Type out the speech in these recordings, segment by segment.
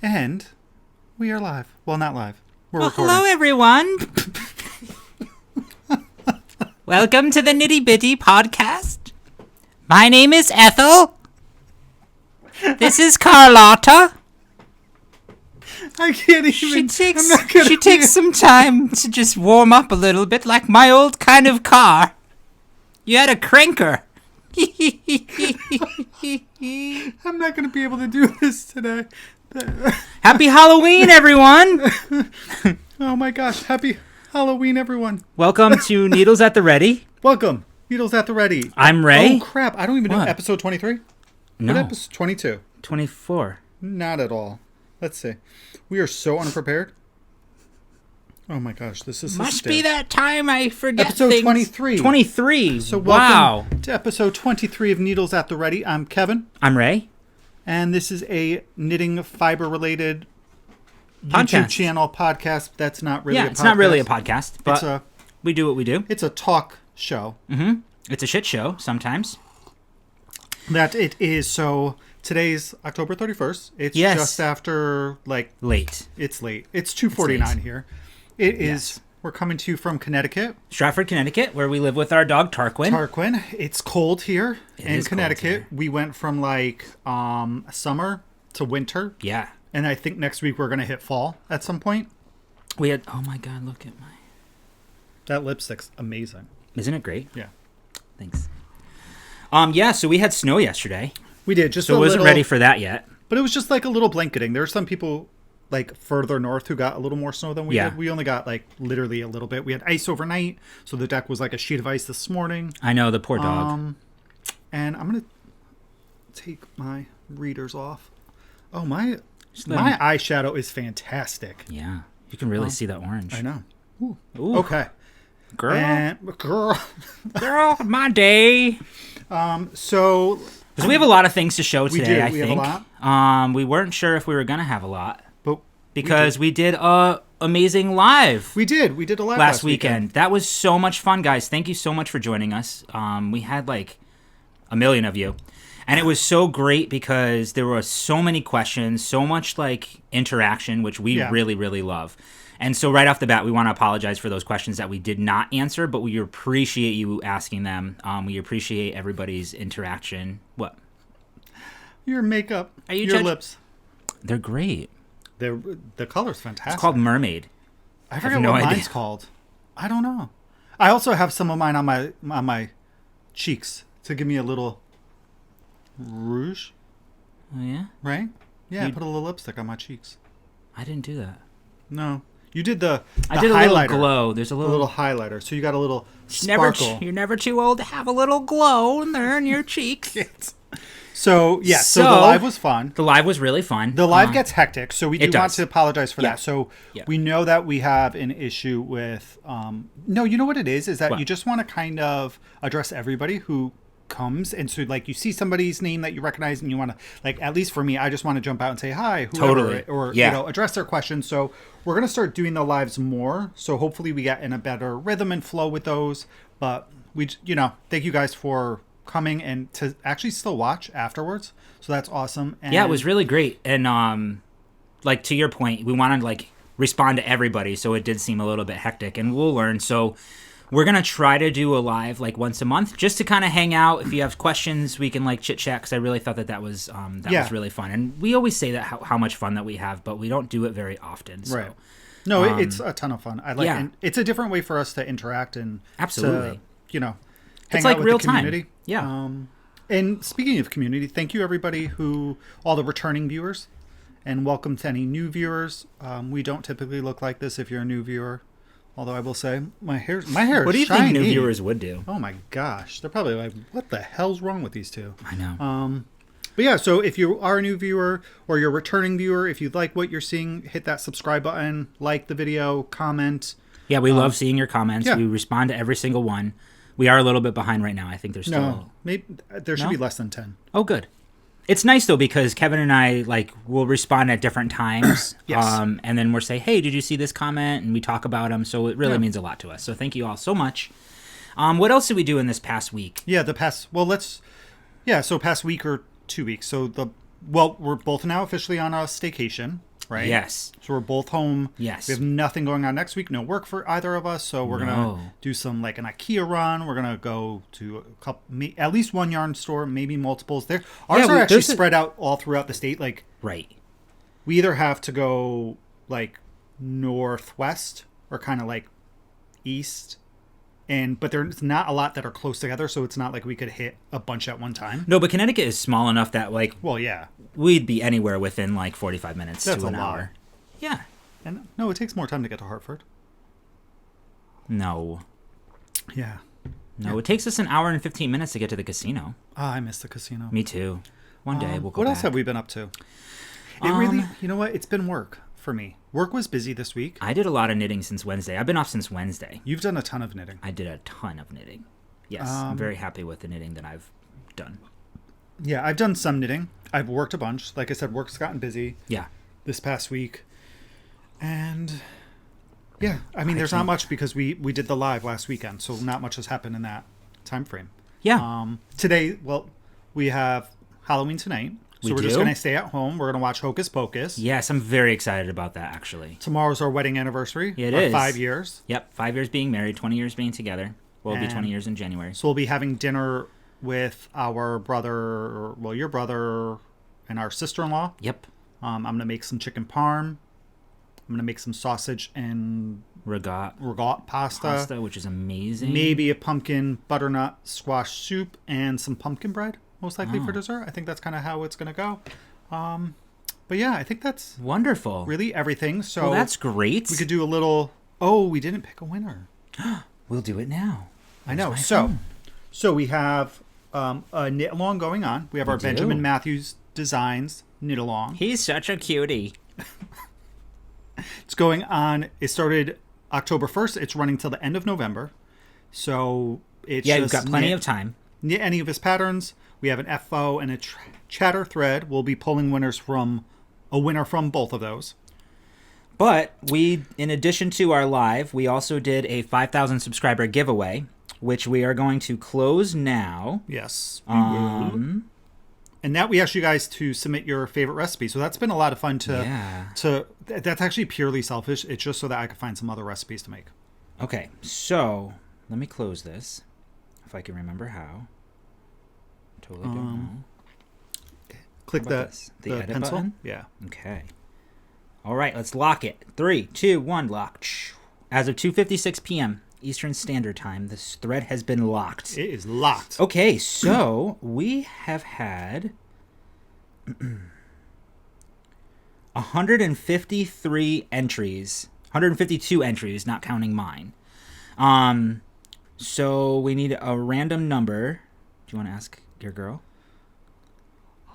And we are live. Well, not live. We're recording. Hello, everyone. Welcome to the Nitty Bitty Podcast. My name is Ethel. This is Carlotta. I can't even. She takes some time to just warm up a little bit, like my old kind of car. You had a cranker. I'm not going to be able to do this today. Happy Halloween, everyone. Oh my gosh. Happy Halloween, everyone. Welcome to Needles at the Ready. Welcome. Needles at the Ready. I'm Ray. Oh, crap. I don't even know. Episode 23? No. What episode? 22. 24. Not at all. Let's see. We are so unprepared. Oh my gosh. This is Must be that time I forget Episode things. 23. 23. So wow. welcome to episode 23 of Needles at the Ready. I'm Kevin. I'm Ray. And this is a knitting fiber-related Podcast. YouTube channel podcast. That's not really a podcast. It's not really a podcast, but we do what we do. It's a talk show. Mm-hmm. It's a shit show sometimes. That it is. So today's October 31st. It's just after, late. It's late. It's 2:49 here. It is. Yes. We're coming to you from Connecticut. Stratford, Connecticut, where we live with our dog, Tarquin. It's cold here in Connecticut. Here. We went from summer to winter. Yeah. And I think next week we're going to hit fall at some point. We had, oh my God, look at that lipstick's amazing. Isn't it great? Yeah. Thanks. So we had snow yesterday. We did. Just so wasn't ready for that yet. But it was just like a little blanketing. There were some people further north who got a little more snow than we did. We only got literally a little bit. We had ice overnight, so the deck was like a sheet of ice this morning. I know, the poor dog. And I'm going to take my readers off. Oh, my eyeshadow is fantastic. Yeah. You can really see that orange. I know. Ooh. Okay. Girl, my day. So because we have a lot of things to show today, we think. have a lot. We weren't sure if we were going to have a lot. But because we did a amazing live. We did a live last weekend. That was so much fun, guys. Thank you so much for joining us. We had a million of you. And it was so great because there were so many questions, so much interaction, which we really, really love. And so right off the bat, we want to apologize for those questions that we did not answer, but we appreciate you asking them. We appreciate everybody's interaction. What? Your makeup. Your lips. They're great. The color's fantastic. It's called Mermaid. I forget what mine's called. I don't know. I also have some of mine on my cheeks to give me a little rouge. Oh, yeah? Right? Yeah, I put a little lipstick on my cheeks. I didn't do that. No. You did the I did highlighter. A little glow. There's a little highlighter. So you got a little sparkle. You're never too old to have a little glow in there in your cheeks. So the live was fun. The live was really fun. The live gets hectic, so we do want to apologize for that. So we know that we have an issue with... no, you know what it is that you just want to kind of address everybody who comes, and so you see somebody's name that you recognize and you want to at least for me, I just want to jump out and say hi, whoever, or address their questions. So we're going to start doing the lives more, so hopefully we get in a better rhythm and flow with those. But we thank you guys for coming and to actually still watch afterwards, so that's awesome. And it was really great. And to your point, we wanted to respond to everybody, so it did seem a little bit hectic, and we'll learn. So we're going to try to do a live once a month just to kind of hang out. If you have questions, we can chit chat, because I really thought that was was really fun. And we always say that how much fun that we have, but we don't do it very often. So. Right. No, it's a ton of fun. I like and it's a different way for us to interact and absolutely, hang it's out with real the community. Time. Yeah. And speaking of community, thank you everybody all the returning viewers, and welcome to any new viewers. We don't typically look like this if you're a new viewer. Although I will say, my hair is shiny. What do you think new viewers would do? Oh my gosh. They're probably like, what the hell's wrong with these two? I know. But yeah, so if you are a new viewer or you're a returning viewer, if you like what you're seeing, hit that subscribe button, like the video, comment. Yeah, we love seeing your comments. Yeah. We respond to every single one. We are a little bit behind right now. I think there's still... No, maybe there should be less than 10. Oh, good. It's nice, though, because Kevin and I, will respond at different times. Yes. And then we'll say, hey, did you see this comment? And we talk about them. So it really means a lot to us. So thank you all so much. What else did we do in this past week? Yeah, past week or 2 weeks. So we're both now officially on a staycation. right? Yes. So we're both home. Yes. We have nothing going on next week. No work for either of us. So we're gonna do some like an IKEA run. We're gonna go to a couple, at least one yarn store, maybe multiples. There, ours are actually spread out all throughout the state. Like, right. We either have to go like northwest or kind of like east. But there's not a lot that are close together, so it's not like we could hit a bunch at one time. No, but Connecticut is small enough that, like... Well, yeah. We'd be anywhere within, like, 45 minutes to an hour. Yeah. And no, it takes more time to get to Hartford. No. Yeah. No, it takes us an hour and 15 minutes to get to the casino. I miss the casino. Me too. One day we'll go What back. else have we been up to? It really... You know what? It's been work for me. Work was busy this week. I did a lot of knitting since Wednesday. I've been off since Wednesday. You've done a ton of knitting. I did a ton of knitting. Yes, I'm very happy with the knitting that I've done. Yeah, I've done some knitting. I've worked a bunch. Like I said, work's gotten busy. Yeah. This past week. And yeah, I mean, there's not much because we did the live last weekend, so not much has happened in that time frame. Yeah. Today, well, we have Halloween tonight. So we're just going to stay at home. We're going to watch Hocus Pocus. Yes, I'm very excited about that, actually. Tomorrow's our wedding anniversary. It is. 5 years. Yep, 5 years being married, 20 years being together. Well, it'll be 20 years in January. So we'll be having dinner with our brother, well, your brother and our sister-in-law. Yep. I'm going to make some chicken parm. I'm going to make some sausage and... Regat pasta. Which is amazing. Maybe a pumpkin butternut squash soup and some pumpkin bread. Most likely for dessert. I think that's kind of how it's going to go. But yeah, I think that's wonderful. Really everything. So well, that's great. We could do a little... Oh, we didn't pick a winner. We'll do it now. I know. So we have a knit along going on. We have our Benjamin Matthews Designs knit along. He's such a cutie. It's going on. It started October 1st. It's running till the end of November. So it's you've got plenty of time. Knit any of his patterns. We have an FO and a chatter thread. We'll be pulling a winner from both of those. But we, in addition to our live, we also did a 5,000 subscriber giveaway, which we are going to close now. Yes, we will. And that we asked you guys to submit your favorite recipe. So that's been a lot of fun that's actually purely selfish. It's just so that I can find some other recipes to make. Okay, so let me close this, if I can remember how. Totally don't know. Click the edit pencil button? Yeah. Okay. All right, let's lock it. 3, 2, 1, lock. As of 2:56 p.m. Eastern Standard Time, this thread has been locked. It is locked. Okay, so we have had 153 entries. 152 entries, not counting mine. So we need a random number. Do you want to ask your girl?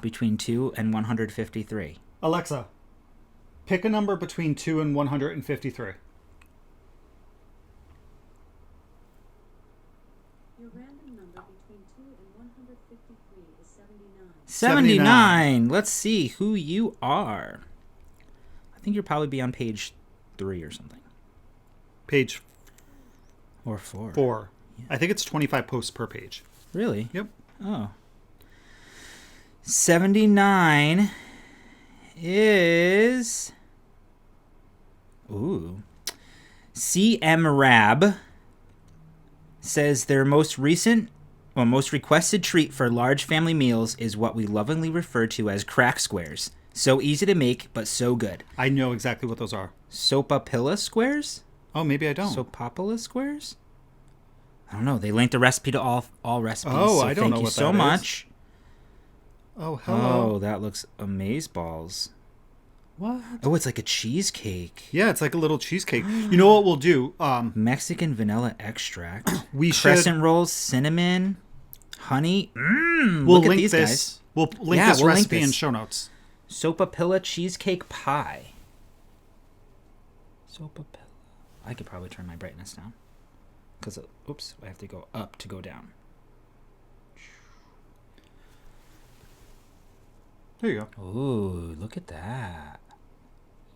Between 2 and 153. Alexa, pick a number between 2 and 153. Your random number between 2 and 153 is 79. 79. Let's see who you are. I think you'll probably be on page 3 or something. Page... Or 4. 4. Yeah. I think it's 25 posts per page. Really? Yep. Oh. 79 is... Ooh. CM Rab says their most requested treat for large family meals is what we lovingly refer to as crack squares. So easy to make, but so good. I know exactly what those are. Sopapilla squares? Oh, maybe I don't. Sopapilla squares? I don't know. They linked the recipe to all recipes. Oh, so I don't know what that is. Thank you so much. Oh, hello. Oh, that looks amazeballs. What? Oh, it's like a cheesecake. Yeah, it's like a little cheesecake. You know what we'll do? Mexican vanilla extract. Crescent rolls, cinnamon, honey. We'll link this. Guys. We'll link this recipe in show notes. Sopapilla cheesecake pie. Sopapilla. I could probably turn my brightness down. Because, oops, I have to go up to go down. There you go. Ooh, look at that.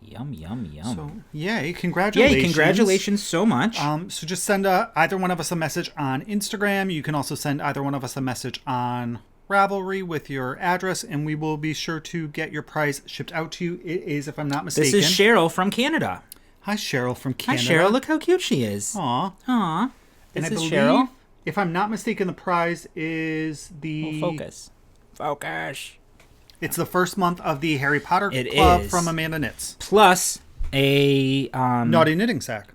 Yum, yum, yum. So, yay, congratulations. Yay, congratulations so much. So just send either one of us a message on Instagram. You can also send either one of us a message on Ravelry with your address, and we will be sure to get your prize shipped out to you. It is, if I'm not mistaken. This is Cheryl from Canada. Hi, Cheryl from Canada. Hi, Cheryl. Look how cute she is. Aw. Aw. And This I is believe, Cheryl. if I'm not mistaken, the prize is the... Focus. Focus. It's the first month of the Harry Potter It Club is. from Amanda Knits. Plus a... Naughty Knitting Sack.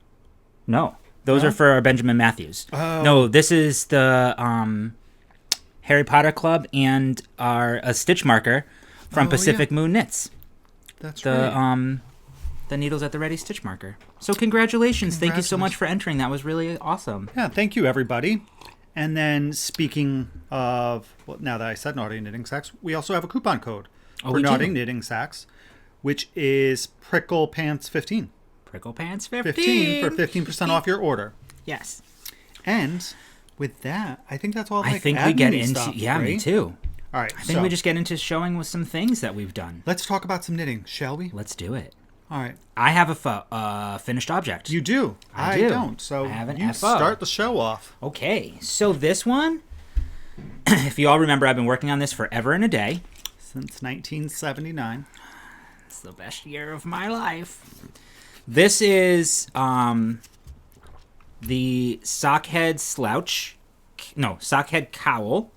No. Those No? are for Benjamin Matthews. Oh. No, this is the Harry Potter Club and a stitch marker from Pacific Moon Knits. That's right. The Needles at the Ready stitch marker. So congratulations. Thank you so much for entering. That was really awesome. Yeah, thank you, everybody. And then speaking of, well, now that I said Naughty Knitting Sacks, we also have a coupon code for we Naughty do. Knitting Sacks, which is Prickle Pants 15. Prickle Pants 15. 15 for 15% off your order. Yes. And with that, I think that's all. I think we get into... stuff, Yeah, right? me too. All right, I think we just get into showing with some things that we've done. let's talk about some knitting, shall we? Let's do it. All right. I have a finished object. You do. I do. Don't. So I have an you FO. start the show off. Okay, so this one, if you all remember, I've been working on this forever and a day. Since 1979. It's the best year of my life. This is the Sockhead Sockhead Cowl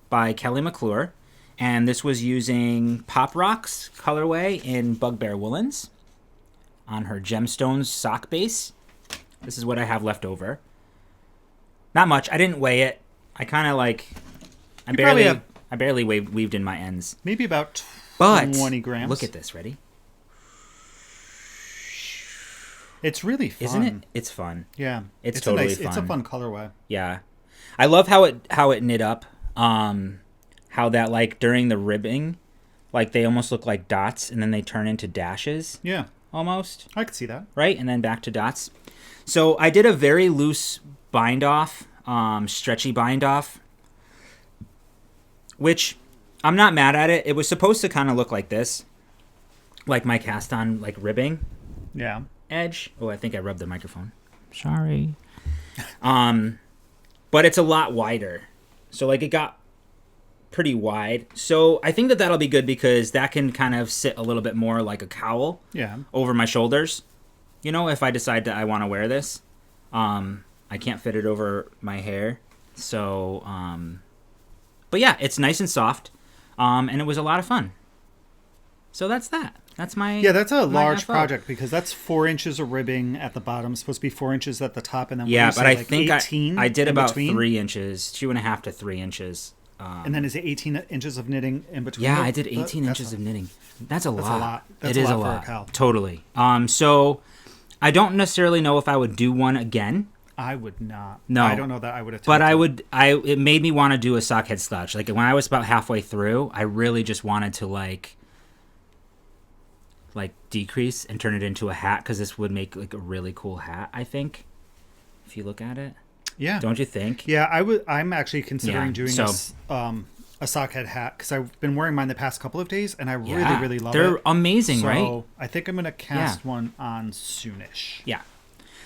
by Kelly McClure. And this was using Pop Rocks colorway in Bugbear Woolens on her Gemstones sock base. This is what I have left over. Not much. I didn't weigh it. I kind of like... I barely weaved in my ends. Maybe about 20 grams. Look at this. Ready? It's really fun. Isn't it? It's fun. Yeah. It's totally fun. It's a fun colorway. Yeah. I love how it knit up. How that, like, during the ribbing, like, they almost look like dots, and then they turn into dashes. Yeah. Almost. I could see that. Right? And then back to dots. So I did a very loose bind-off, stretchy bind-off, which I'm not mad at it. It was supposed to kind of look like this, like my cast-on, like, ribbing. Yeah. Edge. Oh, I think I rubbed the microphone. Sorry. But it's a lot wider. So, like, it got pretty wide. So I think that'll be good because that can kind of sit a little bit more like a cowl over my shoulders. You know, if I decide that I want to wear this. I can't fit it over my hair. So, but yeah, it's nice and soft. And it was a lot of fun. So that's that. That's my... Yeah, that's a large project because that's 4 inches of ribbing at the bottom. It's supposed to be 4 inches at the top. And then yeah, but I like think I did about between? 3 inches, 2.5 to 3 inches. And then is it 18 inches of knitting in between? Yeah, I did 18 inches of knitting. That's a lot. That's a lot. It is a lot. For a cowl. Totally. So I don't necessarily know if I would do one again. I would not. No. I don't know that I would attempt But I would. It made me want to do a sockhead slouch. Like when I was about halfway through, I really just wanted to like decrease and turn it into a hat because this would make like a really cool hat. I think if you look at it. Yeah. Don't you think? Yeah, I'm actually considering doing a sockhead hat because I've been wearing mine the past couple of days and I really love it. They're amazing, so right? I think I'm gonna cast one on soonish. Yeah.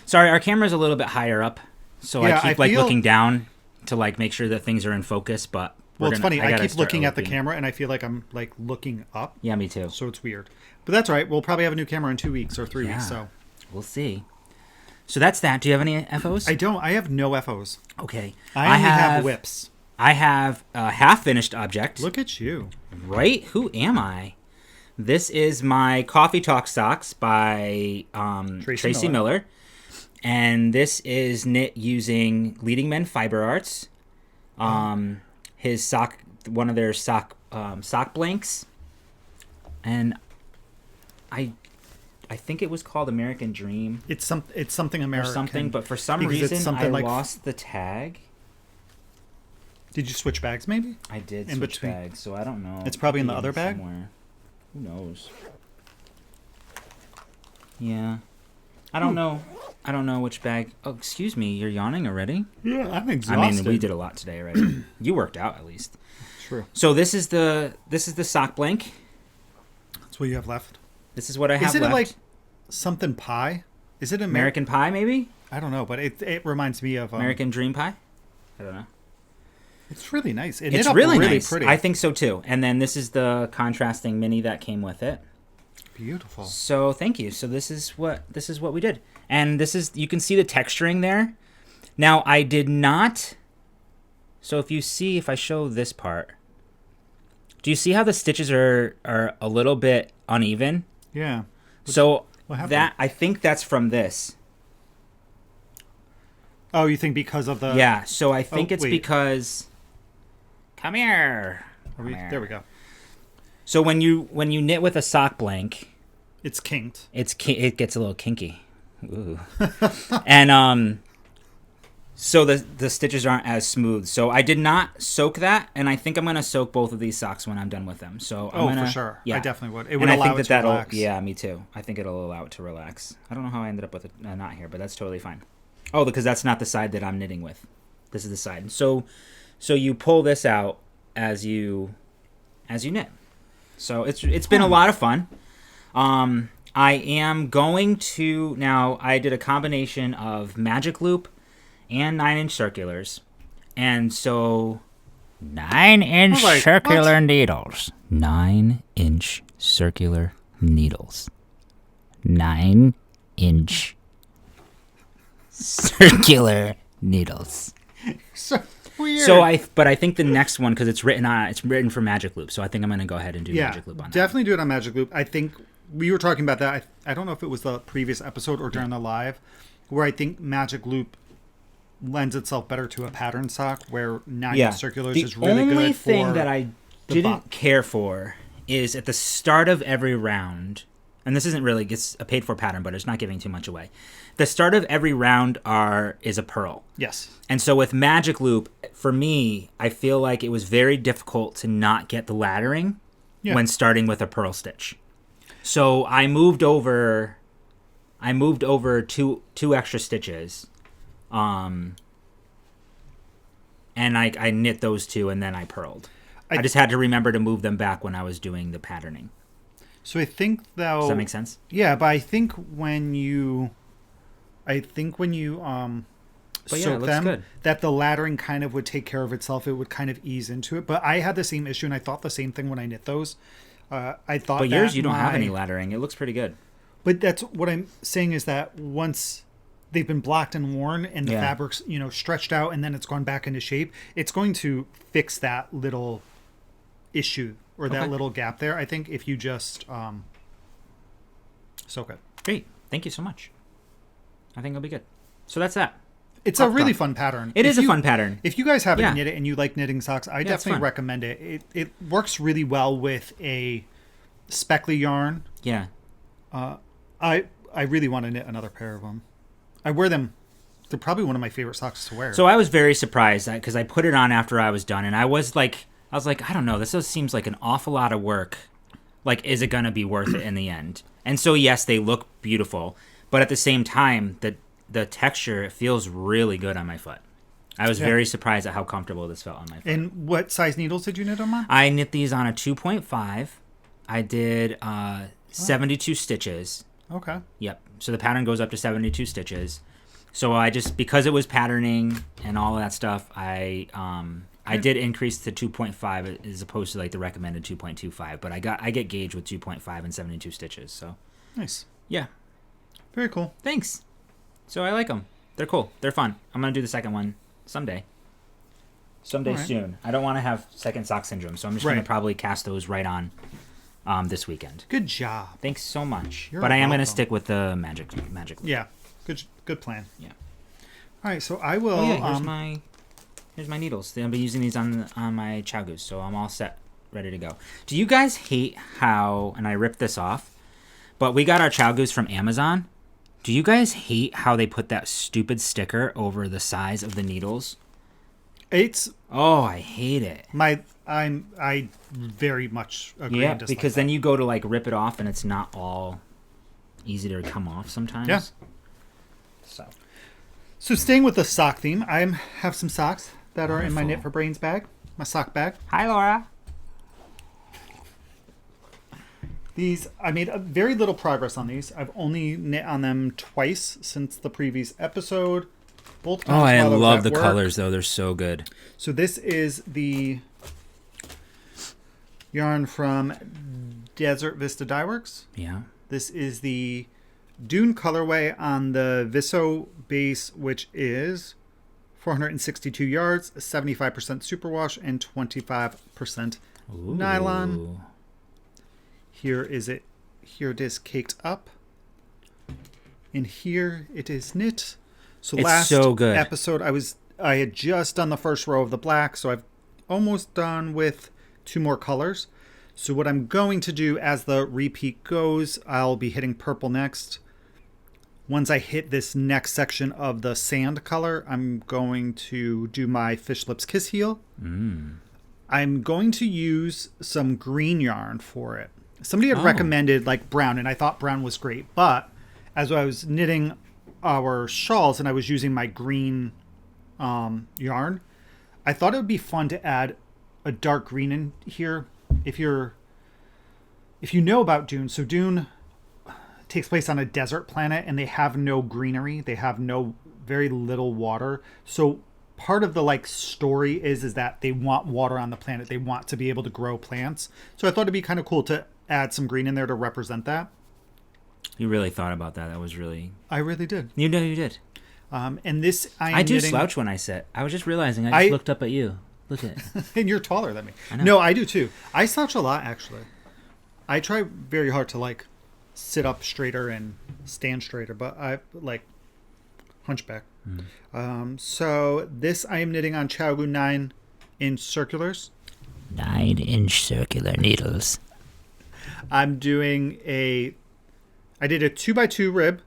Sorry, our camera's a little bit higher up, so I keep looking down to like make sure that things are in focus. But it's funny. I keep looking at the camera and I feel like I'm like looking up. Yeah, me too. So it's weird, but that's all right. We'll probably have a new camera in 2 weeks or 3 weeks. So we'll see. So that's that. Do you have any FOs? I don't. I have no FOs. Okay. I only have whips. I have a half-finished object. Look at you. Right? Who am I? This is my Coffee Talk socks by Tracy Miller. And this is knit using Leading Men Fiber Arts. His sock, one of their sock blanks. And I think it was called American Dream. It's something American. Or something, but for some reason I lost the tag. Did you switch bags maybe? I did switch bags, so I don't know. It's probably in the other bag? Somewhere. Who knows? Yeah. I don't know. I don't know which bag. Oh, excuse me. You're yawning already? Yeah, I'm exhausted. I mean, we did a lot today already. You worked out at least. True. So this is the sock blank. That's what you have left. This is what I have left. Is it like something pie? Is it American Pie maybe? I don't know, but it reminds me of American Dream Pie? I don't know. It's really nice. It's really nice. Pretty. I think so too. And then this is the contrasting mini that came with it. Beautiful. So thank you. So this is what we did. And you can see the texturing there. Now I did not. So if I show this part, do you see how the stitches are a little bit uneven? Yeah. I think that's from this. Oh, you think because of the... Yeah, so I think it's because... Come here. There we go. So when you knit with a sock blank... It's kinked. It gets a little kinky. Ooh. And so the stitches aren't as smooth. So I did not soak that, and I think I'm going to soak both of these socks when I'm done with them. So for sure. Yeah. I definitely would. It would allow it to relax. Yeah, me too. I think it'll allow it to relax. I don't know how I ended up with a knot here, but that's totally fine. Oh, because that's not the side that I'm knitting with. This is the side. So you pull this out as you knit. So it's been a lot of fun. I am going to now. I did a combination of magic loop and 9-inch circulars, and so 9-inch circular needles. 9-inch circular needles. 9-inch circular needles. So weird. So I think the next one, because it's written for Magic Loop, so I think I'm going to go ahead and do Magic Loop on that. Definitely do it on Magic Loop. I think we were talking about that. I don't know if it was the previous episode or during the live, where I think Magic Loop lends itself better to a pattern sock, where 9-inch circulars is really good. The only thing that I didn't care for is at the start of every round, and this isn't really it's a paid for pattern, but it's not giving too much away. The start of every round is a purl. Yes. And so with Magic Loop, for me, I feel like it was very difficult to not get the laddering when starting with a purl stitch. So I moved over two extra stitches. And I knit those two, and then I purled. I just had to remember to move them back when I was doing the patterning. So I think does that make sense? Yeah, but I think when you soak them, good. That the laddering kind of would take care of itself. It would kind of ease into it. But I had the same issue, and I thought the same thing when I knit those. I thought, but yours you don't have any laddering. It looks pretty good. But that's what I'm saying is that once they've been blocked and worn, and the fabric's stretched out, and then it's gone back into shape, it's going to fix that little issue or that little gap there. I think if you just soak it. Great, thank you so much. I think it'll be good. So that's that. It's a really fun pattern. It is a fun pattern. If you guys haven't knit it and you like knitting socks, I definitely recommend it. It works really well with a speckly yarn. Yeah. I really want to knit another pair of them. I wear them. They're probably one of my favorite socks to wear. So I was very surprised because I put it on after I was done, and I was like, I don't know, this seems like an awful lot of work. Like, is it going to be worth it in the end? And so, yes, they look beautiful, but at the same time, the texture feels really good on my foot. I was very surprised at how comfortable this felt on my foot. And what size needles did you knit them on? I knit these on a 2.5. I did 72 stitches. Okay. Yep. So the pattern goes up to 72 stitches. So I just, because it was patterning and all of that stuff, I did increase to 2.5 as opposed to like the recommended 2.25. But I get gauge with 2.5 and 72 stitches. So nice. Yeah. Very cool. Thanks. So I like them. They're cool. They're fun. I'm gonna do the second one someday. Soon. I don't want to have second sock syndrome, so I'm just gonna probably cast those right on this weekend. Good job. Thanks so much. But I am gonna stick with the magic. Yeah. Good plan. Yeah. All right. So I will. Oh, yeah, here's my needles. I'll be using these on my Chow Goose, so I'm all set, ready to go. Do you guys hate how? And I ripped this off, but we got our Chow Goose from Amazon. Do you guys hate how they put that stupid sticker over the size of the needles? I hate it. I very much agree. Yeah, because then you go to like rip it off and it's not all easy to come off sometimes. Yeah. So staying with the sock theme, I have some socks that are in my Knit for Brains bag, my sock bag. Hi, Laura. These, I made very little progress on these. I've only knit on them twice since the previous episode. both Oh, times I while was love at the work. colors, though. They're so good. So this is the yarn from Desert Vista Dyeworks. Yeah. This is the Dune colorway on the Visso base, which is 462 yards, 75% superwash, and 25% nylon. Here it is caked up. And here it is knit. So It's last so good. episode I had just done the first row of the black, so I've almost done with 2 more colors. So what I'm going to do as the repeat goes, I'll be hitting purple next. Once I hit this next section of the sand color, I'm going to do my Fish Lips Kiss Heel. I'm going to use some green yarn for it. Somebody had recommended like brown, and I thought brown was great. But as I was knitting our shawls and I was using my green yarn, I thought it would be fun to add a dark green in here. If you know about Dune, so Dune takes place on a desert planet and they have no greenery. They have very little water. So part of the like story is that they want water on the planet. They want to be able to grow plants. So I thought it'd be kind of cool to add some green in there to represent that. You really thought about that. That was really... I really did. You know you did. And this I do slouch when I sit. I was just realizing. I just looked up at you. Look at it. And you're taller than me. I know. No, I do too. I slouch a lot, actually. I try very hard to like sit up straighter and stand straighter, but I like hunchback. So this I am knitting on Chaogu 9-inch circulars. 9-inch circular needles. I'm doing I did a 2x2 rib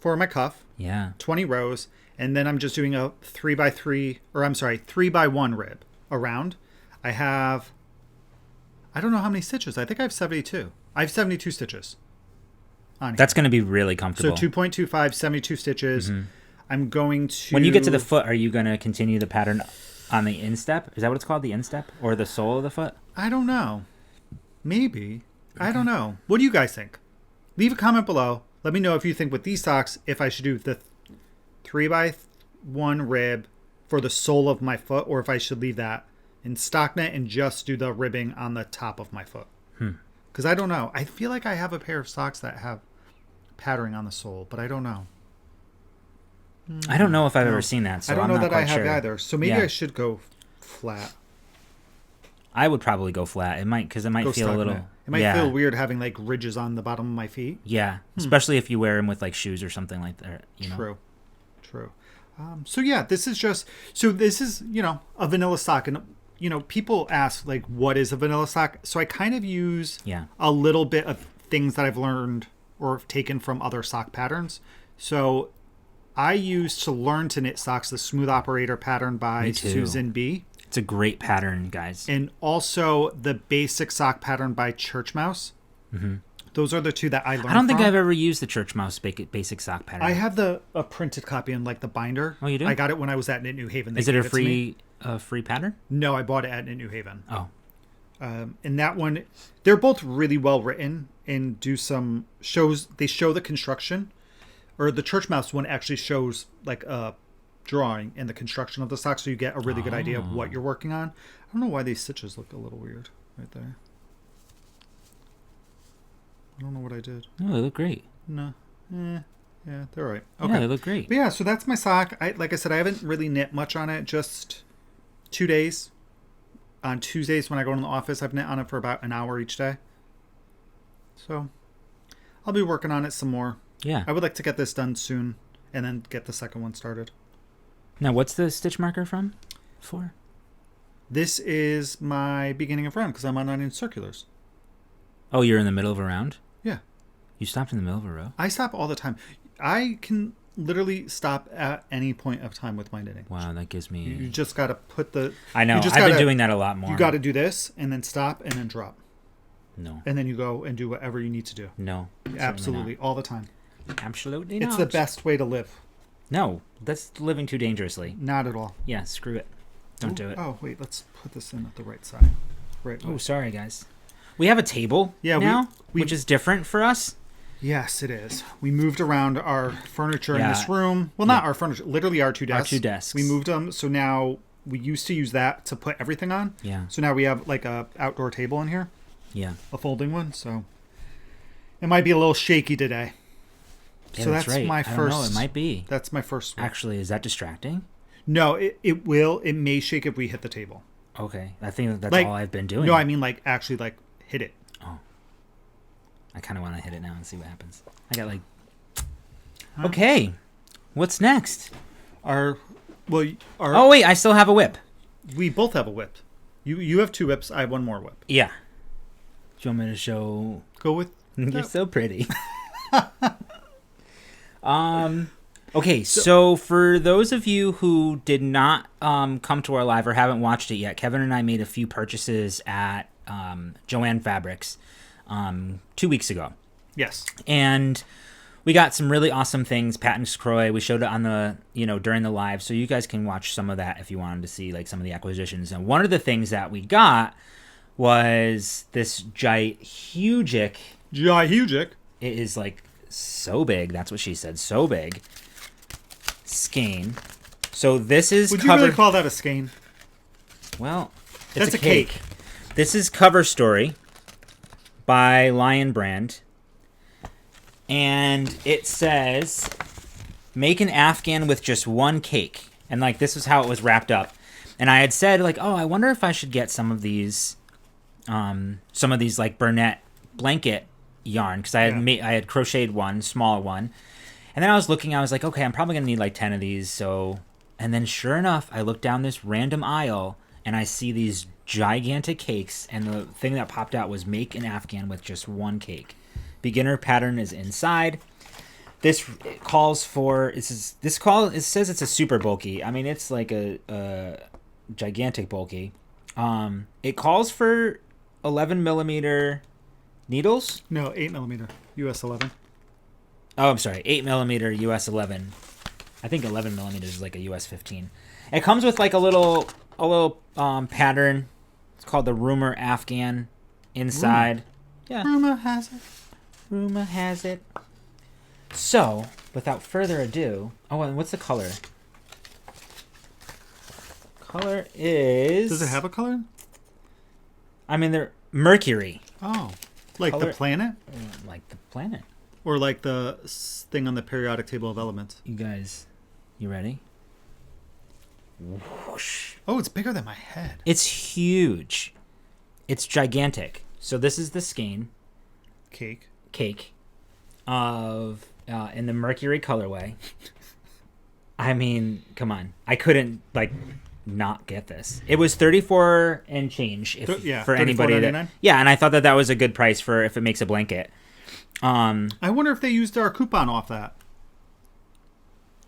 for my cuff. Yeah. 20 rows. And then I'm just doing a 3x1 rib around. I don't know how many stitches. I think I have 72. I have 72 stitches on here. That's going to be really comfortable. So 2.25, 72 stitches. I'm going to... When you get to the foot, are you going to continue the pattern on the instep? Is that what it's called, the instep? Or the sole of the foot? I don't know. Maybe. Okay. I don't know. What do you guys think? Leave a comment below. Let me know if you think with these socks, if I should do the 3x1 rib for the sole of my foot, or if I should leave that in stockinette and just do the ribbing on the top of my foot. Because I don't know. I feel like I have a pair of socks that have patterning on the sole, but I don't know. I don't know if I've ever seen that, so I don't I'm know not that I quite have sure. either. So maybe I should go flat. I would probably go flat. It might, because it might feel a little... It might feel weird having like ridges on the bottom of my feet. Yeah, especially if you wear them with like shoes or something like that. You know? True. So yeah, this is a vanilla sock, and people ask like, what is a vanilla sock? So I kind of use a little bit of things that I've learned or taken from other sock patterns. So I used to learn to knit socks the Smooth Operator pattern by Susan B. It's a great pattern, guys. And also the Basic Sock pattern by Church Mouse. Those are the two that I learned. I don't think I've ever used the Church Mouse Basic Sock pattern. I have a printed copy in like the binder. Oh, you do? I got it when I was at Knit New Haven. Is it a free pattern? No, I bought it at Knit New Haven. Oh. And that one, they're both really well written and do some shows. They show the construction, or the Church Mouse one actually shows like a drawing and the construction of the sock, so you get a really good idea of what you're working on. I don't know why these stitches look a little weird right there. I don't know what I did. No, they look great. No. Yeah, they're right. Okay. Yeah, they look great. But yeah, so that's my sock. Like I said, I haven't really knit much on it, just 2 days. On Tuesdays when I go in the office, I've knit on it for about an hour each day. So I'll be working on it some more. Yeah. I would like to get this done soon and then get the second one started. Now, what's the stitch marker for? This is my beginning of round because I'm on 9-inch circulars. Oh, you're in the middle of a round? Yeah. You stopped in the middle of a row? I stop all the time. I can literally stop at any point of time with my knitting. Wow, that gives me... You just got to put the... I know. I've been doing that a lot more. You got to do this and then stop and then drop. No. And then you go and do whatever you need to do. No. Absolutely. All the time. Absolutely not. It's the best way to live. No. That's living too dangerously. Not at all. Yeah, screw it. Don't do it. Oh, wait. Let's put this in at the right side. Right. Oh, sorry, guys. We have a table now, which is different for us. Yes, it is. We moved around our furniture in this room. Well, not our furniture, literally our 2 desks. Our 2 desks. We moved them, so now we used to use that to put everything on. Yeah. So now we have like a outdoor table in here. Yeah. A folding one, so it might be a little shaky today. Yeah, so that's right. my I first. don't know, it might be. That's my first one. Actually, is that distracting? No, it will. It may shake if we hit the table. Okay. I think that's like, all I've been doing. No, I mean like actually like hit it. Oh. I kind of want to hit it now and see what happens. I got like... Okay. What's next? Oh, wait. I still have a whip. We both have a whip. You have 2 whips. I have 1 more whip. Yeah. Do you want me to show... Go with... You're so pretty. Okay, so for those of you who did not come to our live or haven't watched it yet, Kevin and I made a few purchases at Joann Fabrics 2 weeks ago. Yes. And we got some really awesome things, patents Croix. We showed it on the, during the live, so you guys can watch some of that if you wanted to see like some of the acquisitions. And one of the things that we got was this gigantic. It is like so big. That's what she said. So big. Skein. So this is Would you really call that a skein? Well, it's a cake. This is Cover Story by Lion Brand. And it says, make an Afghan with just 1 cake. And like this is how it was wrapped up. And I had said like, oh, I wonder if I should get some of these like Burnett blanket yarn, because I had crocheted one small one, and then I was looking, I was like, okay, I'm probably gonna need like 10 of these. So, and then sure enough, I looked down this random aisle and I see these gigantic cakes, and the thing that popped out was make an Afghan with just 1 cake. Beginner pattern is inside. This calls for it says it's a super bulky. I mean, it's like a gigantic bulky. It calls for 11 millimeter needles? No, 8 millimeter US 11. Oh, I'm sorry, 8 millimeter US 11. I think 11 millimeters is like a US 15. It comes with like a little pattern. It's called the Rumor Afghan inside. Yeah. Rumor has it. So, without further ado, and what's the color? Color is... Does it have a color? I mean, they're Mercury. Oh. Like color, the planet? Like the planet. Or like the thing on the periodic table of elements. You guys, you ready? Whoosh. Oh, it's bigger than my head. It's huge. It's gigantic. So this is the skein. Cake. Of... in the Mercury colorway. I mean, come on. I couldn't, like... not get this. It was 34 and change for anybody that, and I thought that was a good price for if it makes a blanket. I wonder if they used our coupon off that.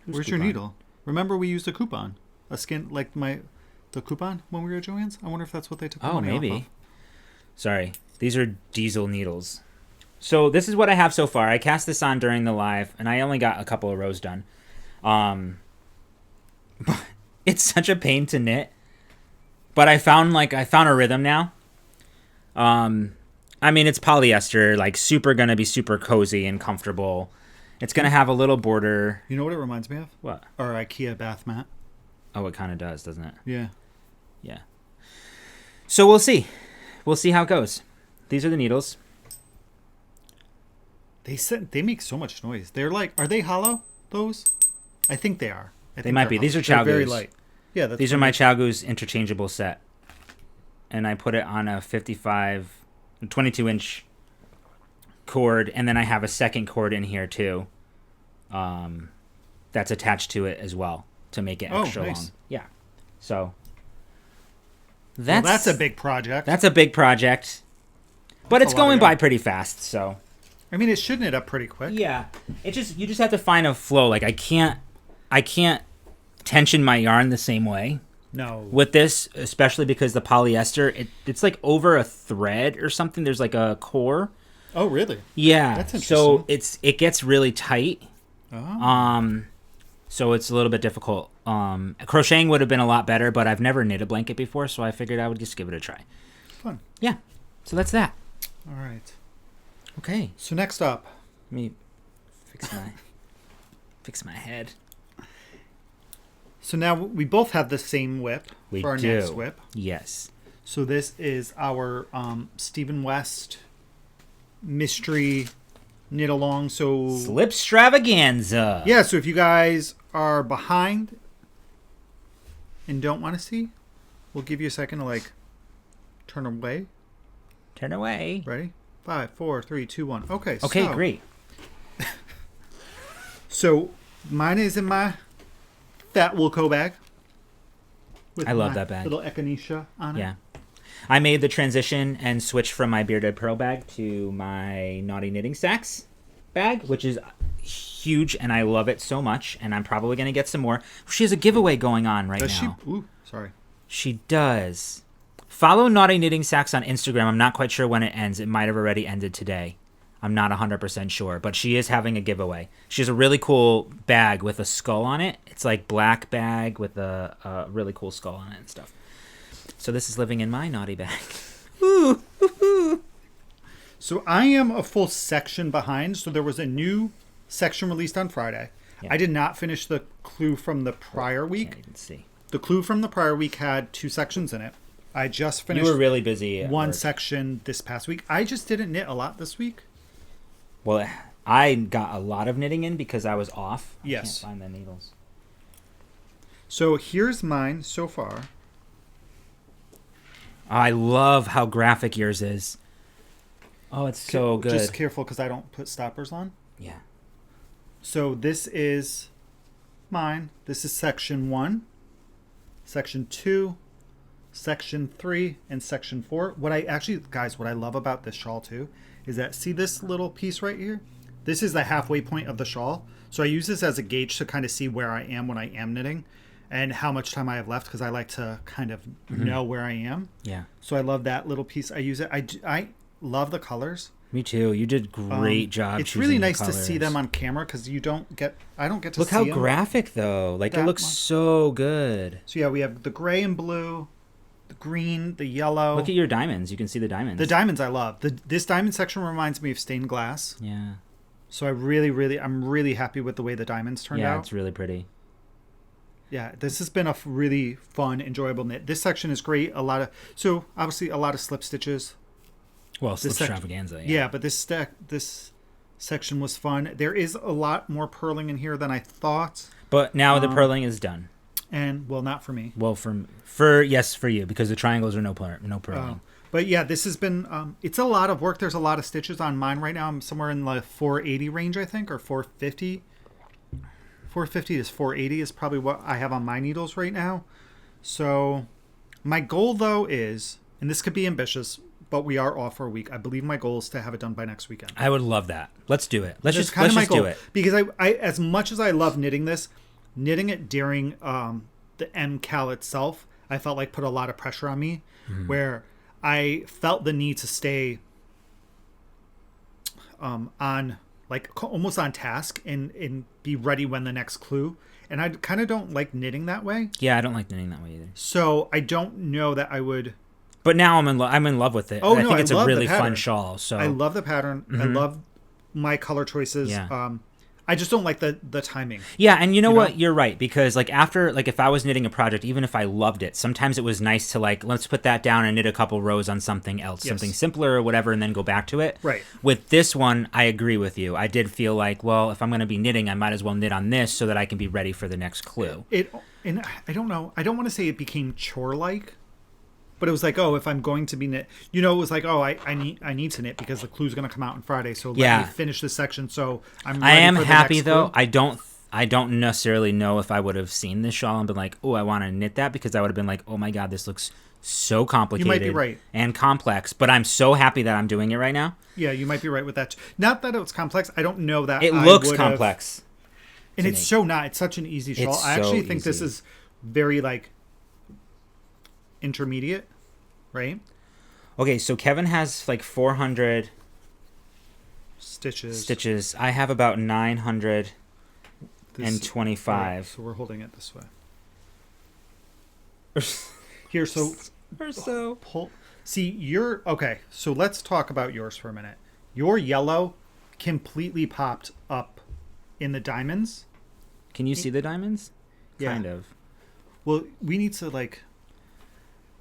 Where's coupon? Your needle? Remember we used a coupon, a skin like the coupon when we were at Joann's. I wonder if that's what they took the money off of. Sorry, these are diesel needles. So this is what I have so far. I cast this on during the live, and I only got a couple of rows done. It's such a pain to knit, but I found a rhythm now. I mean, it's polyester, like gonna be super cozy and comfortable. It's gonna have a little border. You know what it reminds me of? What? Our IKEA bath mat. Oh, it kind of does, doesn't it? Yeah. Yeah. So we'll see. We'll see how it goes. These are the needles. They make so much noise. They're like, are they hollow? Those? I think they are. They might be. These are Chow very light. Yeah, these are my Chow Goose interchangeable set, and I put it on a 22-inch cord, and then I have a second cord in here too. That's attached to it as well to make it extra long. Yeah. So that's a big project. That's a big project, but it's going by pretty fast. So. I mean, it should knit up pretty quick. Yeah. You just have to find a flow. Like I can't tension my yarn the same way. No. With this, especially because the polyester, it's like over a thread or something. There's like a core. Oh, really? Yeah. That's interesting. So it gets really tight. Oh. So it's a little bit difficult. Crocheting would have been a lot better, but I've never knit a blanket before, so I figured I would just give it a try. Fun. Yeah. So that's that. All right. Okay. So next up, me fix my head. So now we both have the same whip for our next whip. Yes. So this is our Stephen West mystery knit along. So Slipstravaganza. Yeah, so if you guys are behind and don't want to see, we'll give you a second to like turn away. Turn away. Ready? 5, 4, 3, 2, 1. Okay. Okay, great. So mine is in my Fat Wilco bag. I love that bag. Little echinacea on it. Yeah. I made the transition and switched from my Bearded Pearl bag to my Naughty Knitting Sacks bag, which is huge, and I love it so much, and I'm probably going to get some more. She has a giveaway going on right now. Does she? Ooh, sorry. She does. Follow Naughty Knitting Sacks on Instagram. I'm not quite sure when it ends. It might have already ended today. I'm not 100% sure, but she is having a giveaway. She has a really cool bag with a skull on it. It's like black bag with a really cool skull on it and stuff. So this is living in my naughty bag. So I am a full section behind. So there was a new section released on Friday. Yeah. I did not finish the clue from the prior week. Can't even see. The clue from the prior week had 2 sections in it. I just finished. You were really busy. One section this past week. I just didn't knit a lot this week. Well, I got a lot of knitting in because I was off. Yes. I can't find the needles. So here's mine so far. I love how graphic yours is. Oh, it's so good. Just careful because I don't put stoppers on. Yeah. So this is mine. This is section 1, section 2, section 3, and section 4. What I love about this shawl too is that, see this little piece right here? This is the halfway point of the shawl. So I use this as a gauge to kind of see where I am when I am knitting and how much time I have left, because I like to kind of know where I am. Yeah. So I love that little piece. I use it. I love the colors. Me too. You did great job. It's really nice to see them on camera because I don't get to see them. Look how graphic though. Like it looks so good. So yeah, we have the gray and blue, the green, the yellow. Look at your diamonds. You can see the diamonds. The diamonds I love. This diamond section reminds me of stained glass. Yeah. So I'm really happy with the way the diamonds turned out. Yeah, it's really pretty. Yeah, this has been a really fun, enjoyable knit. This section is great. Obviously a lot of slip stitches. Well, Slipstravaganza. Yeah, but this section was fun. There is a lot more purling in here than I thought. But now the purling is done. And well, not for me. Well, for you, because the triangles are no purling. But yeah, this has been it's a lot of work. There's a lot of stitches on mine right now. I'm somewhere in the 480 range, I think, or 450. 450 to 480 is probably what I have on my needles right now. So my goal though is, and this could be ambitious, but we are off for a week. I believe my goal is to have it done by next weekend. I would love that. Let's do it. Let's just do it. Because I as much as I love knitting it during the MKAL itself, I felt like put a lot of pressure on me, where I felt the need to stay on like almost on task and be ready when the next clue. And I kind of don't like knitting that way. Yeah, I don't like knitting that way either. So I don't know that I would. But now I'm in love with it. I think it's a really fun shawl. So I love the pattern. I love my color choices. Yeah. I just don't like the timing. Yeah, and you know what? You're right, because if I was knitting a project, even if I loved it, sometimes it was nice to let's put that down and knit a couple rows on something else, something simpler or whatever, and then go back to it. Right. With this one, I agree with you. I did feel like, well, if I'm going to be knitting, I might as well knit on this so that I can be ready for the next clue. And I don't know. I don't want to say it became chore-like, but it was like, oh, if I'm going to be knit, it was like, oh, I need to knit because the clue's going to come out on Friday. So let me finish this section. So I'm ready. I am for the happy next though. clue. I don't necessarily know if I would have seen this shawl and been like, oh, I want to knit that, because I would have been like, oh my God, this looks so complicated. You might be right. And complex. But I'm so happy that I'm doing it right now. Yeah, you might be right with that. Not that it's complex. I don't know that it looks complex. And it's so not. It's such an easy shawl. I actually think this is very intermediate. Right? Okay, so Kevin has 400 stitches. I have about 925. Right, so we're holding it this way. Here, so See, okay, so let's talk about yours for a minute. Your yellow completely popped up in the diamonds. Can you see the diamonds? Yeah. Kind of. Well, we need to like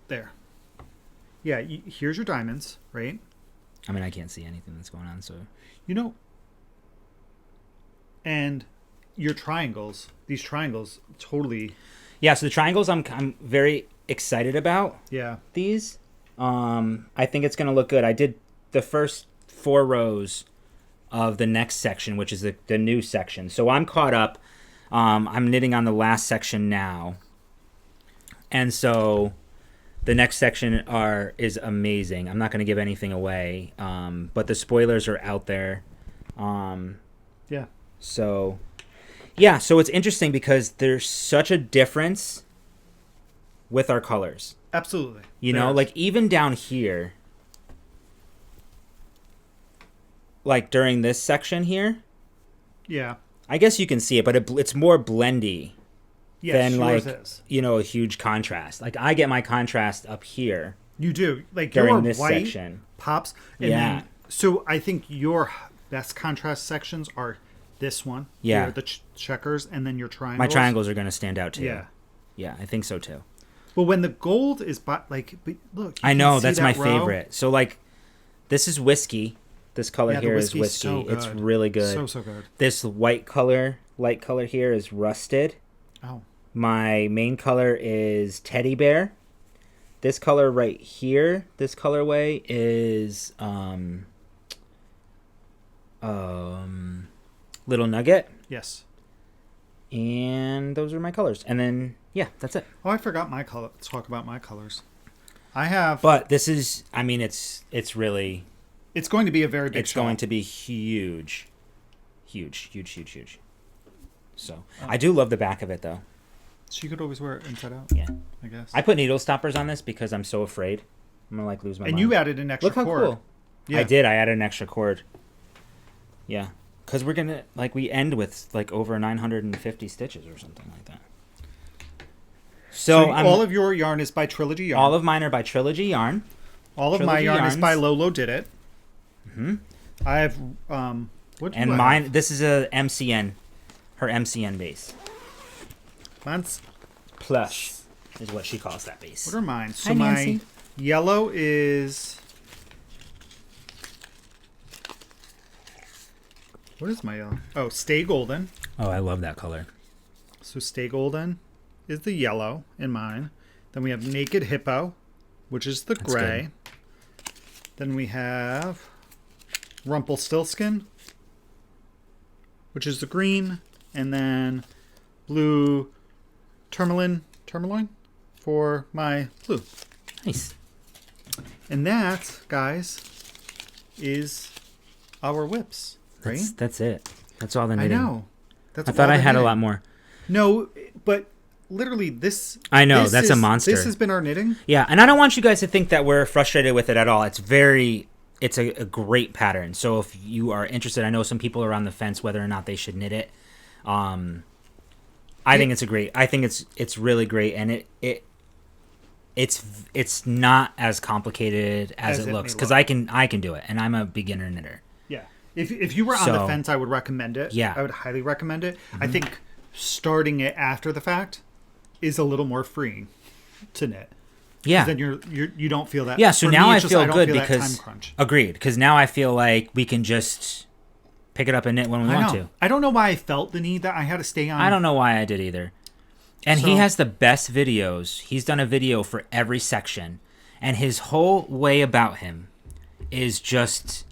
there. Yeah, here's your diamonds, right? I mean, I can't see anything that's going on, so and your triangles, these triangles totally. Yeah, so the triangles I'm very excited about. Yeah. These I think it's going to look good. I did the first 4 rows of the next section, which is the new section. So I'm caught up. I'm knitting on the last section now. And so the next section is amazing. I'm not going to give anything away, but the spoilers are out there. Yeah. So, yeah, so it's interesting because there's such a difference with our colors. Absolutely. You know, like even down here, like during this section here. Yeah. I guess you can see it, but it's more blendy than like, is. A huge contrast. Like I get my contrast up here. You do. Like during your this white section pops. And then, so I think your best contrast sections are this one. Yeah. The checkers and then your triangles. My triangles are going to stand out too. Yeah. Yeah, I think so too. But when the gold is look. I know, that's my favorite. So like this is whiskey. This color here is whiskey. So it's really good. So good. This light color here is rusted. Oh. My main color is teddy bear. This color right here, this colorway is little nugget. Yes. And those are my colors. And then yeah, that's it. Oh, I forgot my color. Let's talk about my colors. I have. But this is. I mean, it's really. It's going to be a very big. It's going to be huge. So I do love the back of it though. So you could always wear it inside out. Yeah, I guess. I put needle stoppers on this because I'm so afraid I'm gonna lose my mind. And you added an extra cord. Look how cool. Yeah. I did. I added an extra cord. Yeah, because we're gonna we end with like over 950 stitches or something like that. So all of your yarn is by Trilogy Yarn. All of mine are by Trilogy Yarn. All of my yarn is by Lolo Did It. Mm-hmm. I have mine. This is a MCN, her MCN base. Mine's plush is what she calls that base. What are mine? So Hi, Nancy. My yellow is. What is my yellow? Oh, Stay Golden. Oh, I love that color. So Stay Golden is the yellow in mine. Then we have Naked Hippo, which is the gray. Then we have Rumpelstiltskin, which is the green. And then Blue Tourmaline for my blue. Nice. And that, guys, is our whips, right? That's it. That's all the knitting. I know. I thought I had a lot more. No, but literally this... I know, that's a monster. This has been our knitting. Yeah, and I don't want you guys to think that we're frustrated with it at all. It's a great pattern. So if you are interested, I know some people are on the fence whether or not they should knit it. I think it's really great, and it's not as complicated as it looks because I can do it, and I'm a beginner knitter. Yeah, if you were on the fence, I would recommend it. Yeah, I would highly recommend it. Mm-hmm. I think starting it after the fact is a little more freeing to knit. Yeah, then you don't feel that. Yeah, so now I feel good because agreed. Because now I feel like we can just pick it up and knit when we want to. I don't know why I felt the need that I had to stay on. I don't know why I did either. And he has the best videos. He's done a video for every section. And his whole way about him is just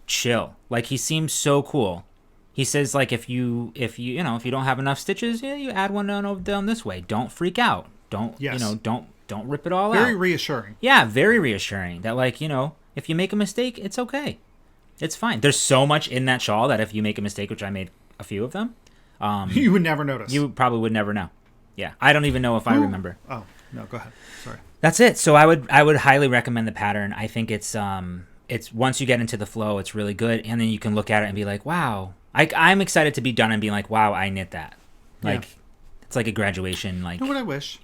chill. Like, he seems so cool. He says, like, if you don't have enough stitches, you add one down this way. Don't freak out. Don't rip it all out. Very reassuring. Yeah, very reassuring. That, like, if you make a mistake, it's okay. It's fine. There's so much in that shawl that if you make a mistake, which I made a few of them, you would never notice. You probably would never know. Yeah, I don't even know if I remember. Oh no, go ahead. Sorry. That's it. So I would highly recommend the pattern. I think it's once you get into the flow, it's really good, and then you can look at it and be like, wow. I'm excited to be done and being like, wow, I knit that. Like, it's like a graduation. Like, you know what I wish?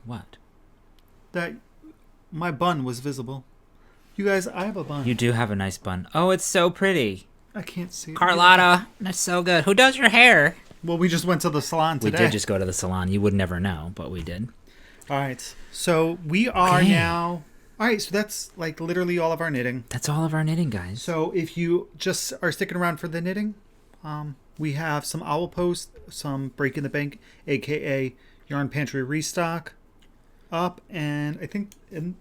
What? That my bun was visible. You guys, I have a bun. You do have a nice bun. Oh, it's so pretty. I can't see it. Carlotta, that's so good. Who does your hair? Well, we just went to the salon today. We did just go to the salon. You would never know, but we did. All right. So we are now... All right, so that's like literally all of our knitting. That's all of our knitting, guys. So if you just are sticking around for the knitting, we have some Owl Post, some Break in the Bank, a.k.a. Yarn Pantry Restock up, and I think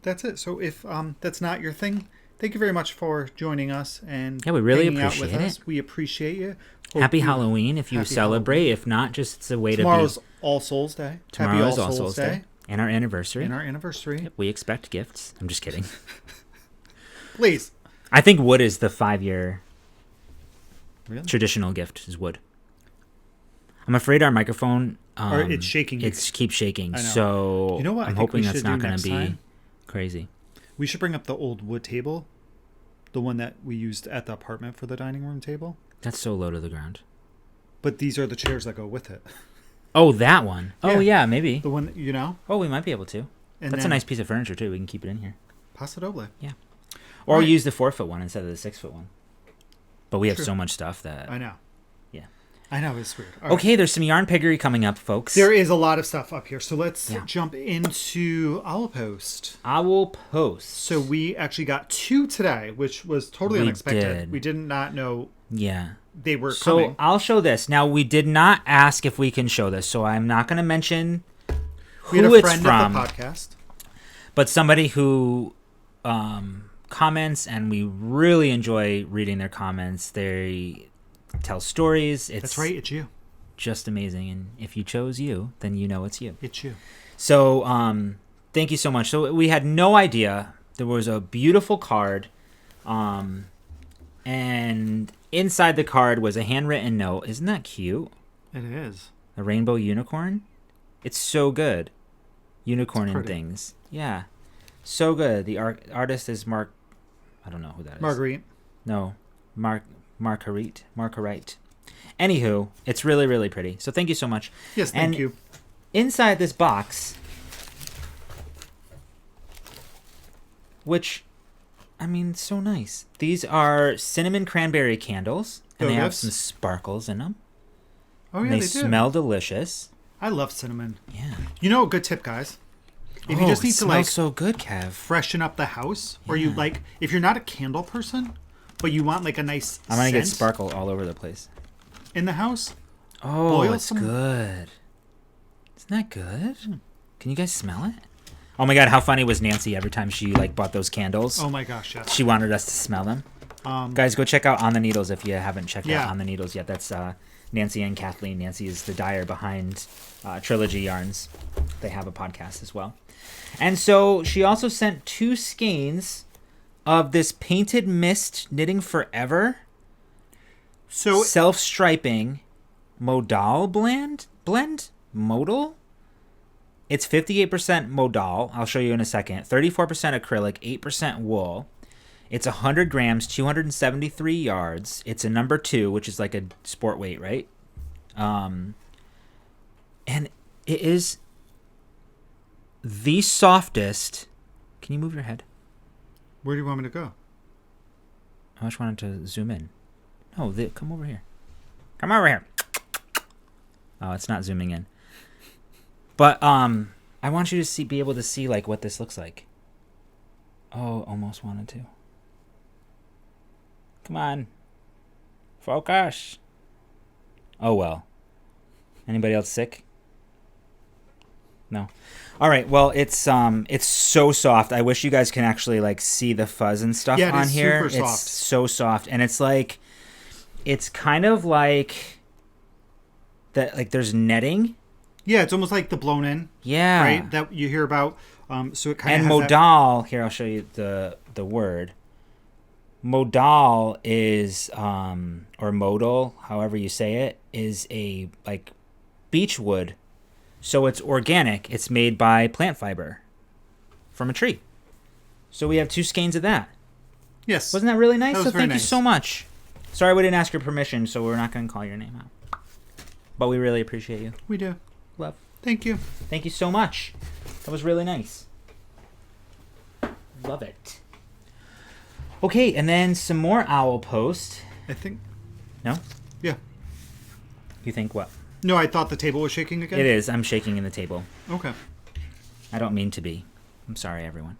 that's it. So if that's not your thing, thank you very much for joining us and we really hanging appreciate out with it. us. We appreciate you. Happy Halloween if you celebrate. Halloween. If not, just it's a way Tomorrow's to be... All Souls Day. Happy All Souls Day. And our anniversary. Yep, we expect gifts. I'm just kidding. Please. I think wood is the 5-year traditional gift is wood. I'm afraid our microphone... or it's shaking. It keeps shaking. So you know what? I'm hoping that's not going to be crazy. We should bring up the old wood table. The one that we used at the apartment for the dining room table. That's so low to the ground. But these are the chairs that go with it. Oh, that one. Oh, yeah, maybe. The one, you know? Oh, we might be able to. And that's a nice piece of furniture, too. We can keep it in here. Possibly. Yeah. Or use the 4-foot one instead of the 6-foot one. But we have so much stuff that... I know. Yeah. I know, it's weird. Okay, there's some yarn piggery coming up, folks. There is a lot of stuff up here. So let's jump into Owl Post. Owl Post. So we actually got 2 today, which was totally unexpected. We did not know... Yeah. They were coming. So I'll show this. Now, we did not ask if we can show this, so I'm not going to mention who it's from. Of the podcast. But somebody who comments, and we really enjoy reading their comments. They tell stories. That's right, it's you. Just amazing. And if you chose you, then you know it's you. It's you. So thank you so much. So we had no idea. There was a beautiful card. And inside the card was a handwritten note. Isn't that cute? It is. A rainbow unicorn? It's so good. Unicorn and things. Yeah. So good. The artist is Mark... I don't know who that is. Marguerite. No. Marguerite. Anywho, it's really, really pretty. So thank you so much. Yes, thank you. Inside this box, which... I mean, so nice. These are cinnamon cranberry candles, and they have some sparkles in them. Oh, yeah, they smell delicious. I love cinnamon. Yeah. You know, a good tip, guys. If you just need to, like, so good, Kev. freshen up the house, or you, like, if you're not a candle person, but you want, like, a nice I'm going to get sparkle all over the place. In the house? Oh, it's good. Isn't that good? Can you guys smell it? Oh my God, how funny was Nancy every time she bought those candles? Oh my gosh, yes. She wanted us to smell them. Guys, go check out On the Needles if you haven't checked out On the Needles yet. That's Nancy and Kathleen. Nancy is the dyer behind Trilogy Yarns. They have a podcast as well. And so she also sent 2 skeins of this Painted Mist Knitting Forever self-striping modal blend? Modal? It's 58% modal. I'll show you in a second. 34% acrylic, 8% wool. It's 100 grams, 273 yards. It's a number 2, which is like a sport weight, right? And it is the softest. Can you move your head? Where do you want me to go? I just wanted to zoom in. No, come over here. Come over here. Oh, it's not zooming in. But I want you to be able to see what this looks like. Oh, almost wanted to. Come on. Focus. Oh well. Anybody else sick? No. All right. Well, it's so soft. I wish you guys can actually see the fuzz and stuff on here. Super soft. It's so soft, and it's kind of like that. There's netting. Yeah, it's almost like the blown in. Yeah. Right? That you hear about. So it kind of. And modal, here I'll show you the word. Modal is or modal, however you say it, is a beech wood. So it's organic. It's made by plant fiber from a tree. So we have 2 skeins of that. Yes. Wasn't that really nice? That was so thank nice. you so much. Sorry we didn't ask your permission, so we're not going to call your name out. But we really appreciate you. We do. Love. Thank you. Thank you so much. That was really nice. Love it. Okay, and then some more Owl Post. I think. No? Yeah. You think what? No, I thought the table was shaking again. It is. I'm shaking in the table. Okay. I don't mean to be. I'm sorry, everyone.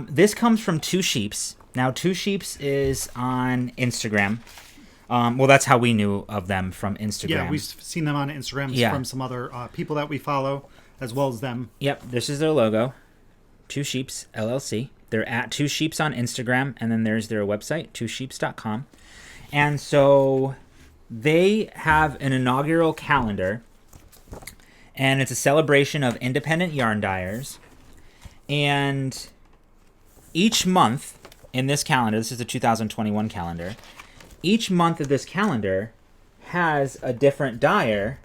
This comes from Two Sheeps. Now, Two Sheeps is on Instagram. Well, that's how we knew of them, from Instagram. Yeah, we've seen them on Instagram from some other people that we follow, as well as them. Yep, this is their logo. Two Sheeps, LLC. They're at Two Sheeps on Instagram, and then there's their website, twosheeps.com. And so they have an inaugural calendar, and it's a celebration of independent yarn dyers. And each month in this calendar, this is the 2021 calendar, each month of this calendar has a different dyer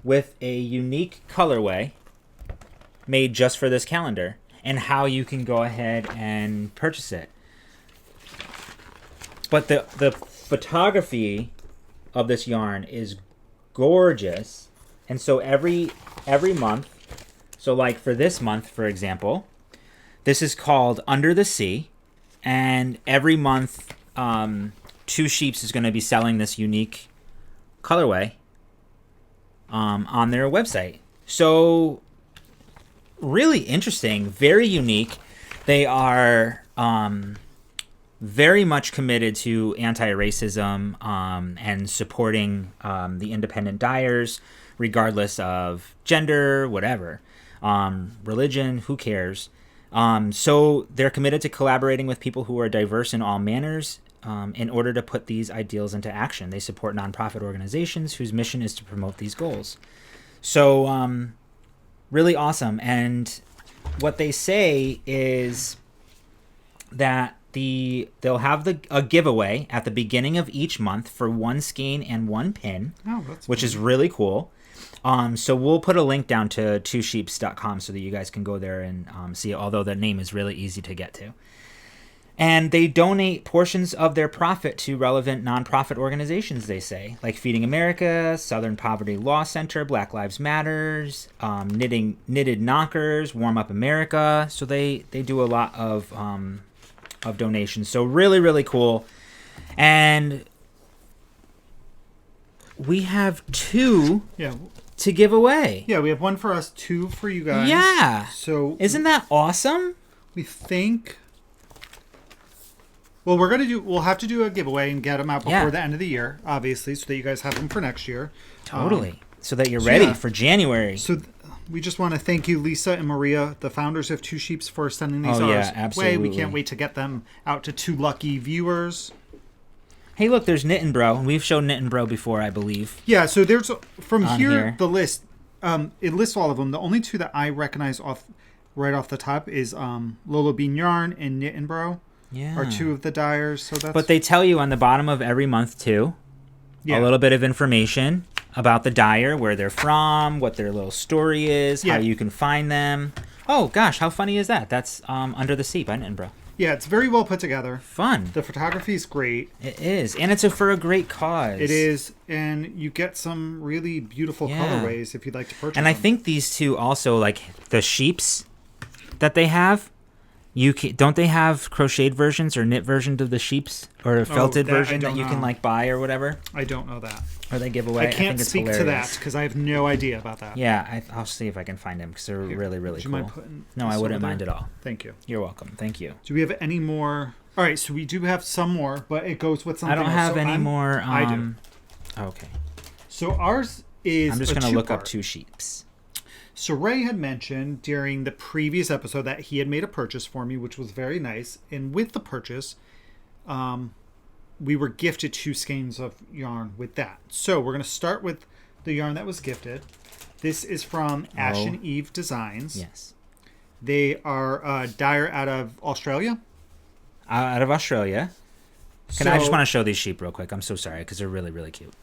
with a unique colorway made just for this calendar, and how you can go ahead and purchase it. But the photography of this yarn is gorgeous. And so every month, so like for this month, for example, this is called Under the Sea, and every month Two Sheeps is going to be selling this unique colorway on their website. So really interesting, very unique. They are very much committed to anti-racism and supporting the independent dyers, regardless of gender, whatever, religion, who cares. So they're committed to collaborating with people who are diverse in all manners in order to put these ideals into action. They support nonprofit organizations whose mission is to promote these goals. So really awesome. And what they say is that they'll have a giveaway at the beginning of each month for one skein and one pin, which is really cool. So we'll put a link down to twosheeps.com so that you guys can go there and see it, although the name is really easy to get to. And they donate portions of their profit to relevant nonprofit organizations, they say, like Feeding America, Southern Poverty Law Center, Black Lives Matters, Knitted Knockers, Warm Up America. So they do a lot of donations. So really, really cool. And we have two to give away. Yeah, we have one for us, two for you guys. Yeah. So isn't that awesome? We think. Well, we'll have to do a giveaway and get them out before the end of the year, obviously, so that you guys have them for next year. Totally. So that you're ready for January. So we just want to thank you, Lisa and Maria, the founders of Two Sheeps, for sending these absolutely. way. We can't wait to get them out to two lucky viewers. Hey, look, there's Knit and Bro. We've shown Knit and Bro before, I believe. Yeah, so there's from here the list. It lists all of them. The only two that I recognize right off the top is Lolo Bean Yarn and Knit and Bro. Yeah. Are two of the dyers. So but they tell you on the bottom of every month too, a little bit of information about the dyer, where they're from, what their little story is, how you can find them. Oh gosh, how funny is that? That's Under the Sea by Knit and Bro. Yeah, it's very well put together. Fun. The photography is great. It is, and it's for a great cause. It is, and you get some really beautiful colorways if you'd like to purchase. And I think these two also, like the sheeps that they have. Don't they have crocheted versions or knit versions of the sheeps, or a felted version that you can like buy or whatever? I don't know that. Or they give away. I can't speak to that because I have no idea about that. Yeah, I'll see if I can find them because they're really, really cool. Mind putting no, I wouldn't mind at all. Thank you. You're welcome. Thank you. Do we have any more? All right, so we do have some more, but it goes with something. I don't have any more. I do. Okay. So ours is. I'm just going to look up Two Sheeps. So Ray had mentioned during the previous episode that he had made a purchase for me, which was very nice. And with the purchase, we were gifted 2 skeins of yarn with that. So we're going to start with the yarn that was gifted. This is from Ash and Eve Designs. Yes. They are a dyer out of Australia. Out of Australia. I just want to show these sheep real quick. I'm so sorry because they're really, really cute.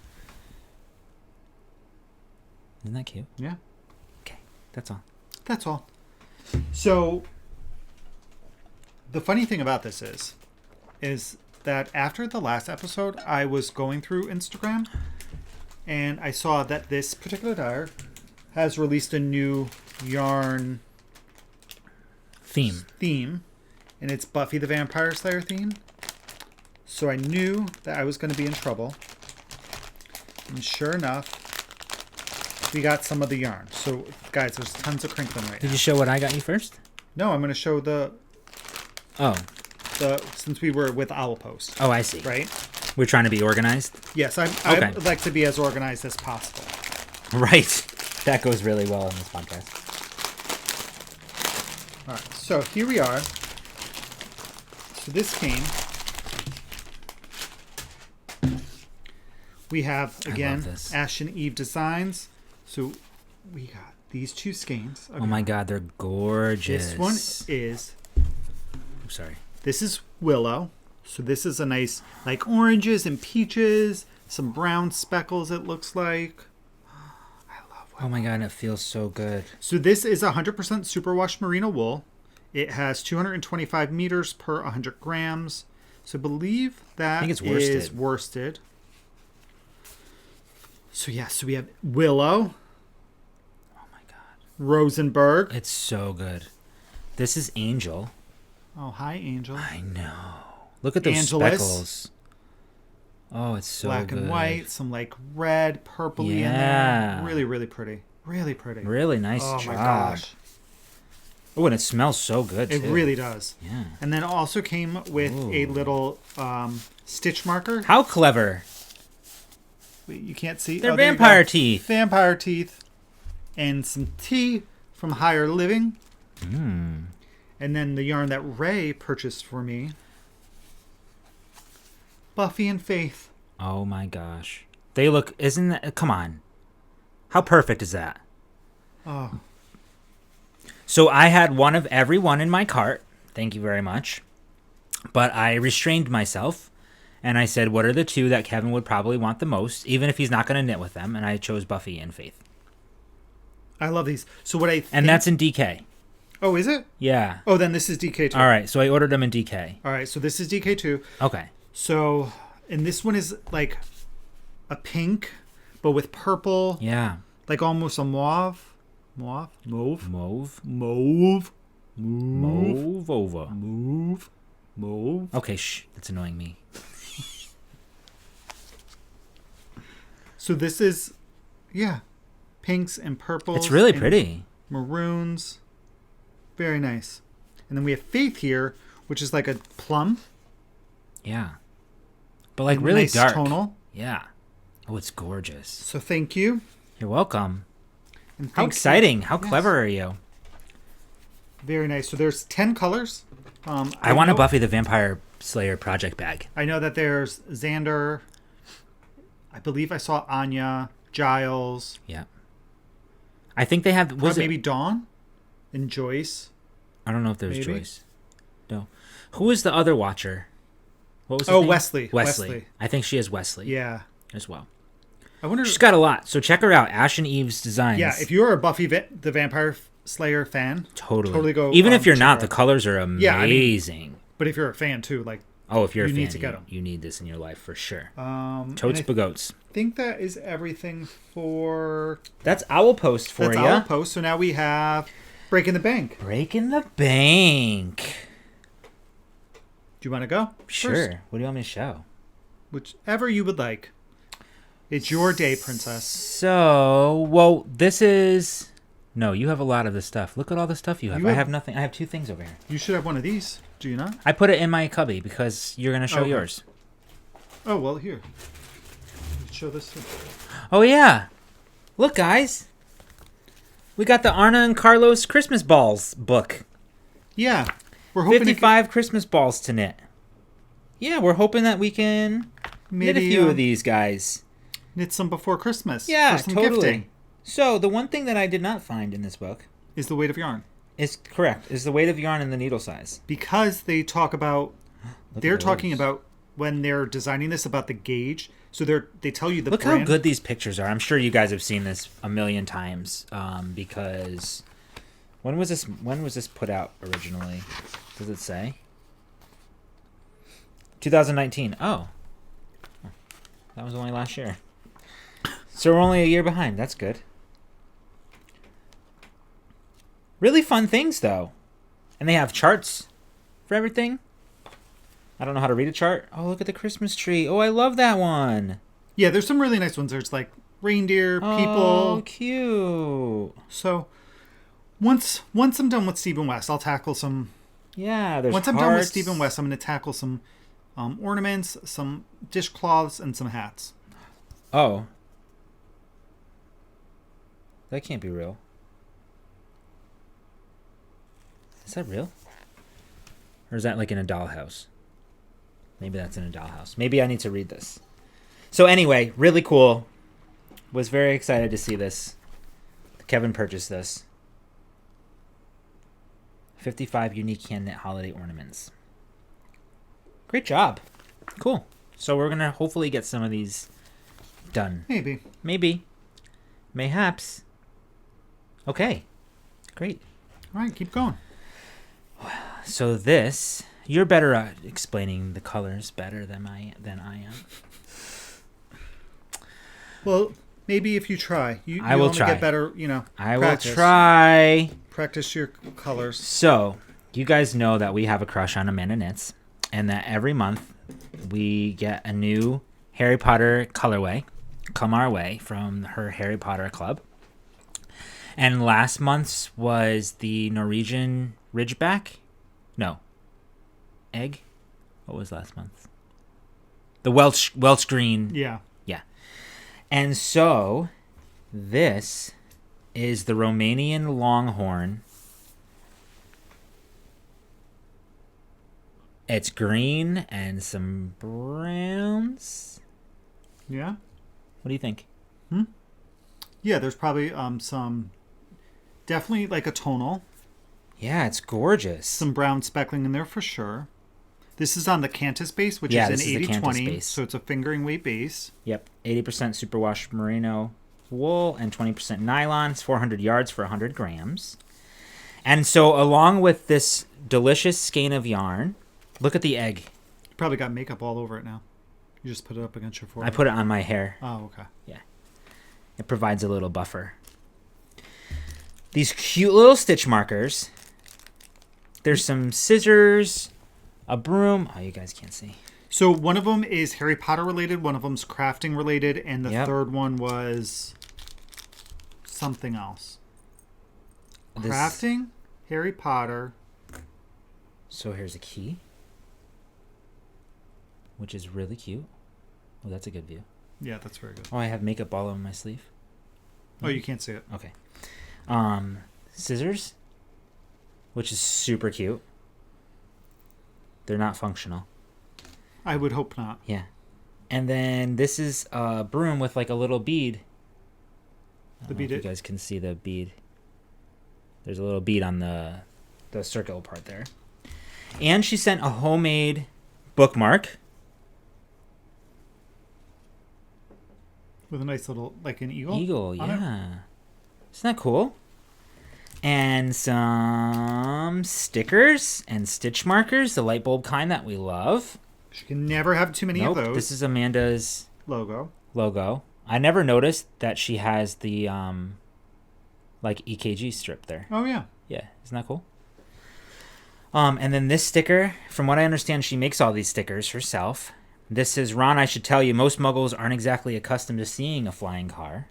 Isn't that cute? Yeah. That's all. That's all. So, the funny thing about this is that after the last episode, I was going through Instagram, and I saw that this particular dyer has released a new yarn theme, and it's Buffy the Vampire Slayer theme. So I knew that I was going to be in trouble. And sure enough, we got some of the yarn. So, guys, there's tons of crinkling right now. Did you show what I got you first? No, I'm going to show since we were with Owl Post. Oh, I see. Right? We're trying to be organized? Yes, I'd like to be as organized as possible. Right. That goes really well in this podcast. All right, so here we are. So this came. We have, again, Ash and Eve Designs. So we got these two skeins. Okay. Oh my God, they're gorgeous. This one is... I'm sorry. This is Willow. So this is a nice, like, oranges and peaches. Some brown speckles, it looks like. I love Willow. Oh my God, it feels so good. So this is 100% superwash merino wool. It has 225 meters per 100 grams. So I believe that is worsted. So yeah, so we have Willow. Oh my God. Rosenberg. It's so good. This is Angel. Oh, hi, Angel. I know. Look at those speckles. Oh, it's so black good. And white, some like red, purpley in there. Really, really pretty. Really pretty. Really nice job. Oh my gosh. Oh, and it smells so good, too. It really does. Yeah. And then it also came with a little stitch marker. How clever. Wait, you can't see? They're vampire teeth. Vampire teeth. And some tea from Higher Living. Mm. And then the yarn that Ray purchased for me. Buffy and Faith. Oh my gosh. They look, isn't that, come on. How perfect is that? Oh. So I had one of every one in my cart. Thank you very much. But I restrained myself. And I said, what are the two that Kevin would probably want the most, even if he's not going to knit with them? And I chose Buffy and Faith. I love these. So what I think... And that's in DK. Oh, is it? Yeah. Oh, then this is DK2. All right. So I ordered them in DK. All right. So this is DK2. Okay. So, and this one is like a pink, but with purple. Yeah. Like almost a mauve. Mauve? Mauve. Mauve. Mauve. Mauve over. Mauve. Mauve. Okay, shh. That's annoying me. So this is, yeah, pinks and purples. It's really pretty. Maroons. Very nice. And then we have Faith here, which is like a plum. Yeah. But like really nice dark. Tonal. Yeah. Oh, it's gorgeous. So thank you. You're welcome. And how exciting. How clever are you? Very nice. So there's 10 colors. I want a Buffy the Vampire Slayer project bag. I know that there's Xander. I believe I saw Anya, Giles. Yeah. I think they have... maybe Dawn and Joyce. I don't know if there's Joyce. No. Who is the other Watcher? What was his name? Wesley. Wesley. I think she has Wesley. Yeah. As well. I wonder... She's got a lot. So check her out. Ash and Eve's Designs. Yeah, if you're a Buffy the Vampire Slayer fan... Totally go... Even if you're not, the colors are amazing. Yeah, I mean, but if you're a fan, too, like... Oh, if you're a fan, need to get them. You need this in your life for sure. Totes Bagoats. I think that is everything for... That's Owl Post for you. That's Owl Post. So now we have Breaking the Bank. Breaking the Bank. Do you want to go? Sure. First? What do you want me to show? Whichever you would like. It's your day, princess. So, well, this is... No, you have a lot of this stuff. Look at all the stuff you have. I have nothing. I have two things over here. You should have one of these. Do you not? I put it in my cubby because you're going to show yours. Oh, well, here. Let's show this too. Oh, yeah. Look, guys. We got the Arna and Carlos Christmas Balls book. Yeah. We're hoping 55 Christmas balls to knit. Yeah, we're hoping that we can knit a few of these guys. Knit some before Christmas. Yeah, for some totally. Gifting. So, the one thing that I did not find in this book... is the weight of yarn. Is correct. Is the weight of yarn and the needle size. Because they talk about... they're talking about, when they're designing this, about the gauge. So they tell you the Look brand. how good these pictures are. I'm sure you guys have seen this a million times. Because... When was this put out originally? Does it say? 2019. Oh. That was only last year. So we're only a year behind. That's good. Really fun things, though. And they have charts for everything. I don't know how to read a chart. Oh, look at the Christmas tree. Oh, I love that one. Yeah, there's some really nice ones. There's like reindeer, people. Oh, cute. So once I'm done with Stephen West, I'll tackle some. Yeah, there's Once I'm hearts. done with Stephen West, I'm going to tackle some ornaments, some dishcloths, and some hats. Oh. That can't be real. Is that real? Or is that like in a dollhouse? Maybe that's in a dollhouse. Maybe I need to read this. So anyway, really cool. Was very excited to see this. Kevin purchased this. 55 unique hand-knit holiday ornaments. Great job. Cool. So we're going to hopefully get some of these done. Maybe. Mayhaps. Okay. Great. All right, keep going. So this, you're better at explaining the colors better than I am. Well, maybe if you try, you I will only try. Get better. I practice. will try. Practice your colors. So you guys know that we have a crush on Amanda Knits, and that every month we get a new Harry Potter colorway come our way from her Harry Potter club. And last month's was the Norwegian Ridgeback. No. Egg? What was last month? The Welsh Green. Yeah. Yeah. And so this is the Romanian Longhorn. It's green and some browns. Yeah. What do you think? Yeah, there's probably some, definitely like a tonal. Yeah, it's gorgeous. Some brown speckling in there for sure. This is on the Cantus base, which is an 80-20, so it's a fingering weight base. Yep, 80% superwash merino wool and 20% nylon. It's 400 yards for 100 grams. And so along with this delicious skein of yarn, look at the egg. You probably got makeup all over it now. You just put it up against your forehead. I put it on my hair. Oh, okay. Yeah. It provides a little buffer. These cute little stitch markers. There's some scissors, a broom. Oh, you guys can't see. So one of them is Harry Potter related, one of them's crafting related, and the third one was something else. Crafting, Harry Potter. So here's a key, which is really cute. Oh, that's a good view. Yeah, that's very good. Oh, I have makeup all over my sleeve. Oh, you can't see it. Okay. Scissors, which is super cute. They're not functional. I would hope not. Yeah. And then this is a broom with like a little bead. The bead. You guys can see the bead. There's a little bead on the circle part there. And she sent a homemade bookmark. With a nice little, like an eagle? Eagle, yeah. Isn't that cool? And some stickers and stitch markers, the light bulb kind that we love. She can never have too many of those. This is Amanda's logo. I never noticed that she has the like EKG strip there. Oh yeah. Yeah, isn't that cool? And then this sticker, from what I understand, she makes all these stickers herself. This is, Ron, I should tell you, most muggles aren't exactly accustomed to seeing a flying car.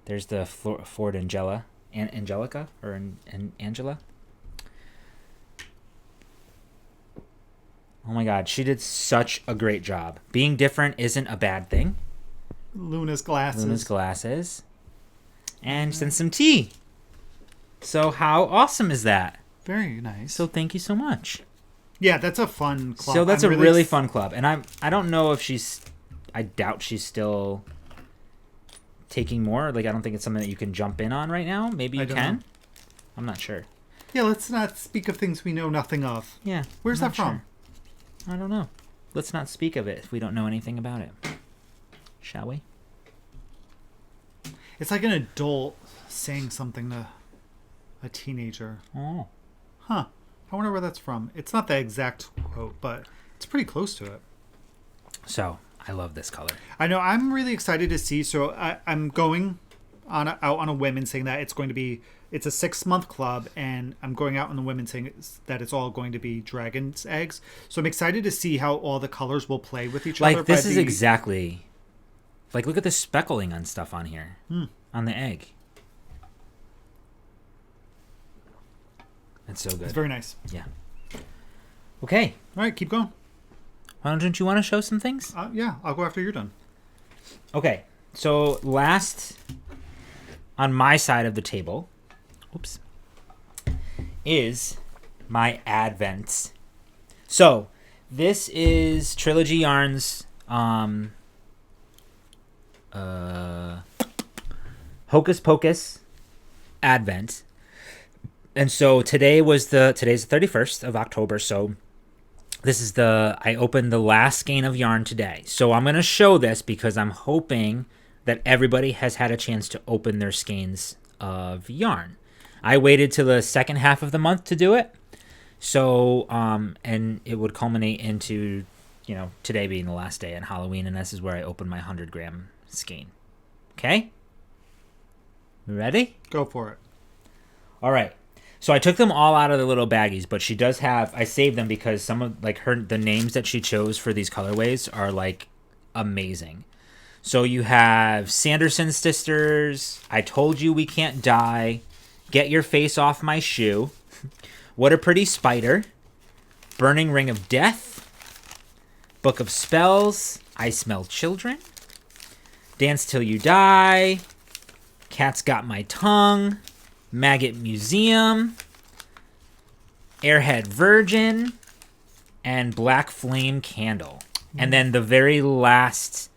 There's the Ford Angelica, or Angela. Oh my God, she did such a great job. Being different isn't a bad thing. Luna's glasses. And send some tea. So how awesome is that? Very nice. So thank you so much. Yeah, that's a fun club. So that's a really fun club. And I don't know if I doubt she's still taking more. Like, I don't think it's something that you can jump in on right now. Maybe you can. Know. I'm not sure. Yeah, let's not speak of things we know nothing of. Yeah. Where's that from? Sure. I don't know. Let's not speak of it if we don't know anything about it. Shall we? It's like an adult saying something to a teenager. Oh. Huh. I wonder where that's from. It's not the exact quote, but it's pretty close to it. So, I love this color. I know. I'm really excited to see. So, I'm going out on a whim and saying that it's going to be it's a 6-month club, and I'm going out on the women saying that it's all going to be dragon's eggs. So I'm excited to see how all the colors will play with each other. Like, this is exactly... Like, look at the speckling on stuff on here. On the egg. That's so good. It's very nice. Yeah. Okay. All right, keep going. Why don't you want to show some things? Yeah, I'll go after you're done. Okay. So, last on my side of the table... Oops. Is my Advents. So, this is Trilogy Yarns Hocus Pocus Advent. And so today's the 31st of October, so this is I opened the last skein of yarn today. So I'm going to show this because I'm hoping that everybody has had a chance to open their skeins of yarn. I waited till the second half of the month to do it. So, and it would culminate into, today being the last day and Halloween, and this is where I opened my 100-gram skein. Okay? You ready? Go for it. All right. So I took them all out of the little baggies, but she does have, I saved them because some of, the names that she chose for these colorways are, amazing. So you have Sanderson Sisters, I Told You We Can't Die, Get Your Face Off My Shoe, What a Pretty Spider, Burning Ring of Death, Book of Spells, I Smell Children, Dance Till You Die, Cat's Got My Tongue, Maggot Museum, Airhead Virgin, and Black Flame Candle. And then the very last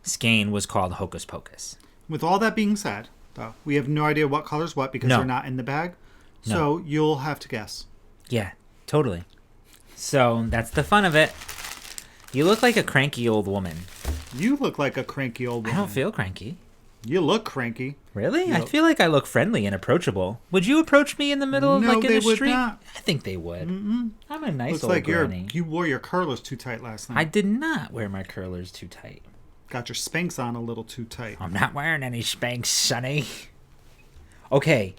skein was called Hocus Pocus. With all that being said, though, we have no idea what color's what because they're not in the bag. So you'll have to guess. Yeah, totally. So that's the fun of it. You look like a cranky old woman. You look like a cranky old woman. I don't feel cranky. You look cranky. Really? I feel like I look friendly and approachable. Would you approach me in the middle, in the street? No, they would not. I think they would. Mm-mm. I'm a nice Looks old like granny. You wore your curlers too tight last night. I did not wear my curlers too tight. Got your Spanx on a little too tight. I'm not wearing any Spanx, Sonny. Okay,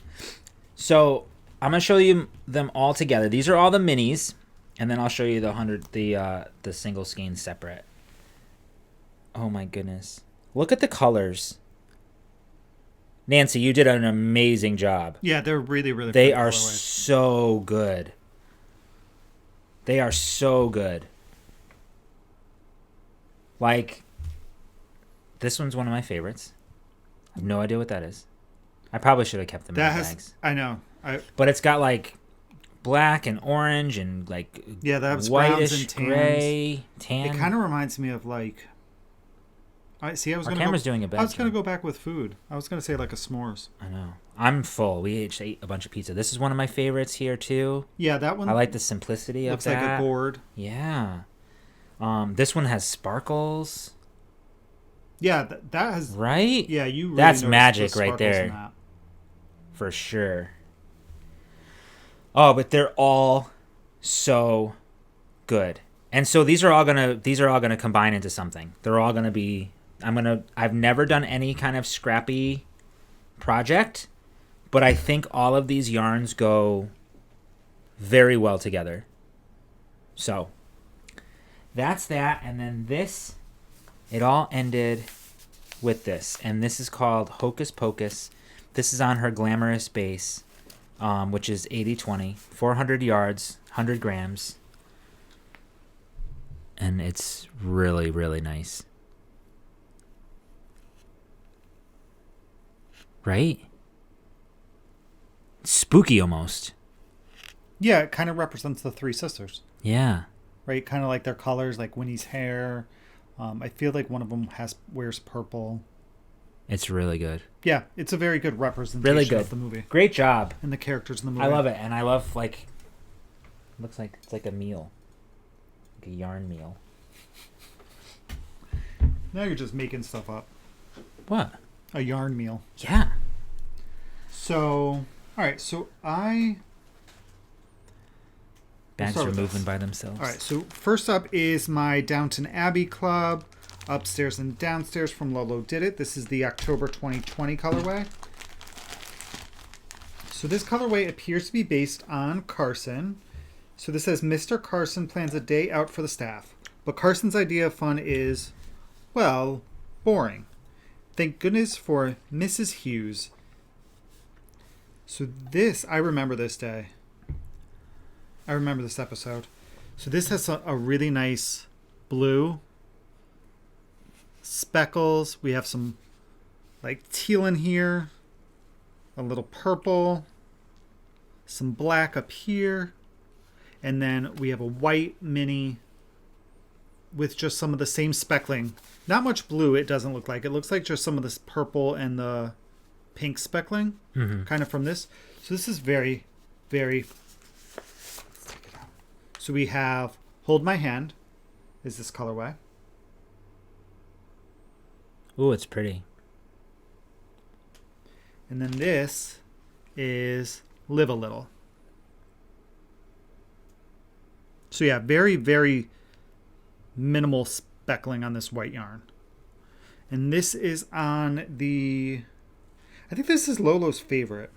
so I'm gonna show you them all together. These are all the minis, and then I'll show you the single skein separate. Oh my goodness! Look at the colors. Nancy, you did an amazing job. Yeah, they're really, really. They are so good. They are so good. This one's one of my favorites. I have no idea what that is. I probably should have kept them in the bags. I know. But it's got black and orange and that's whitish, gray, tan. It kind of reminds me of Our camera's doing a bad I was going to go back with food. I was going to say a s'mores. I know. I'm full. We each ate a bunch of pizza. This is one of my favorites here too. Yeah, that one. I like the simplicity of that. Looks like a gourd. Yeah. This one has sparkles. Yeah, that has... Right? Yeah, you really that's magic right there. For sure. Oh, but they're all so good. And so these are all gonna combine into something. They're all gonna be... I've never done any kind of scrappy project, but I think all of these yarns go very well together. So that's that. And then this, it all ended with this. And this is called Hocus Pocus. This is on her Glamorous base, which is 80/20, 400 yards, 100 grams. And it's really, really nice. Right? Spooky almost. Yeah, it kind of represents the three sisters. Yeah. Right? Kind of like their colors, like Winnie's hair. I feel like one of them wears purple. It's really good. Yeah, it's a very good representation of the movie. Great job. And the characters in the movie. I love it. And I love, looks like it's like a meal. Like a yarn meal. Now you're just making stuff up. What? A yarn meal. Yeah. So, all right. So bags are moving by themselves. All right. So first up is my Downton Abbey Club, Upstairs and Downstairs from Lolo Did It. This is the October 2020 colorway. So this colorway appears to be based on Carson. So this says, Mr. Carson plans a day out for the staff. But Carson's idea of fun is, well, boring. Thank goodness for Mrs. Hughes. So this, I remember this day. I remember this episode. So this has a really nice blue. Speckles. We have some like teal in here. A little purple. Some black up here. And then we have a white mini with just some of the same speckling. Not much blue, it doesn't look like. It looks like just some of this purple and the pink speckling. Kind of from this. So this is very, very... Let's take it out. So we have Hold My Hand is this colorway. Ooh, it's pretty. And then this is Live a Little. So yeah, very, very minimal speckling on this white yarn. And this is on the... I think this is Lolo's favorite.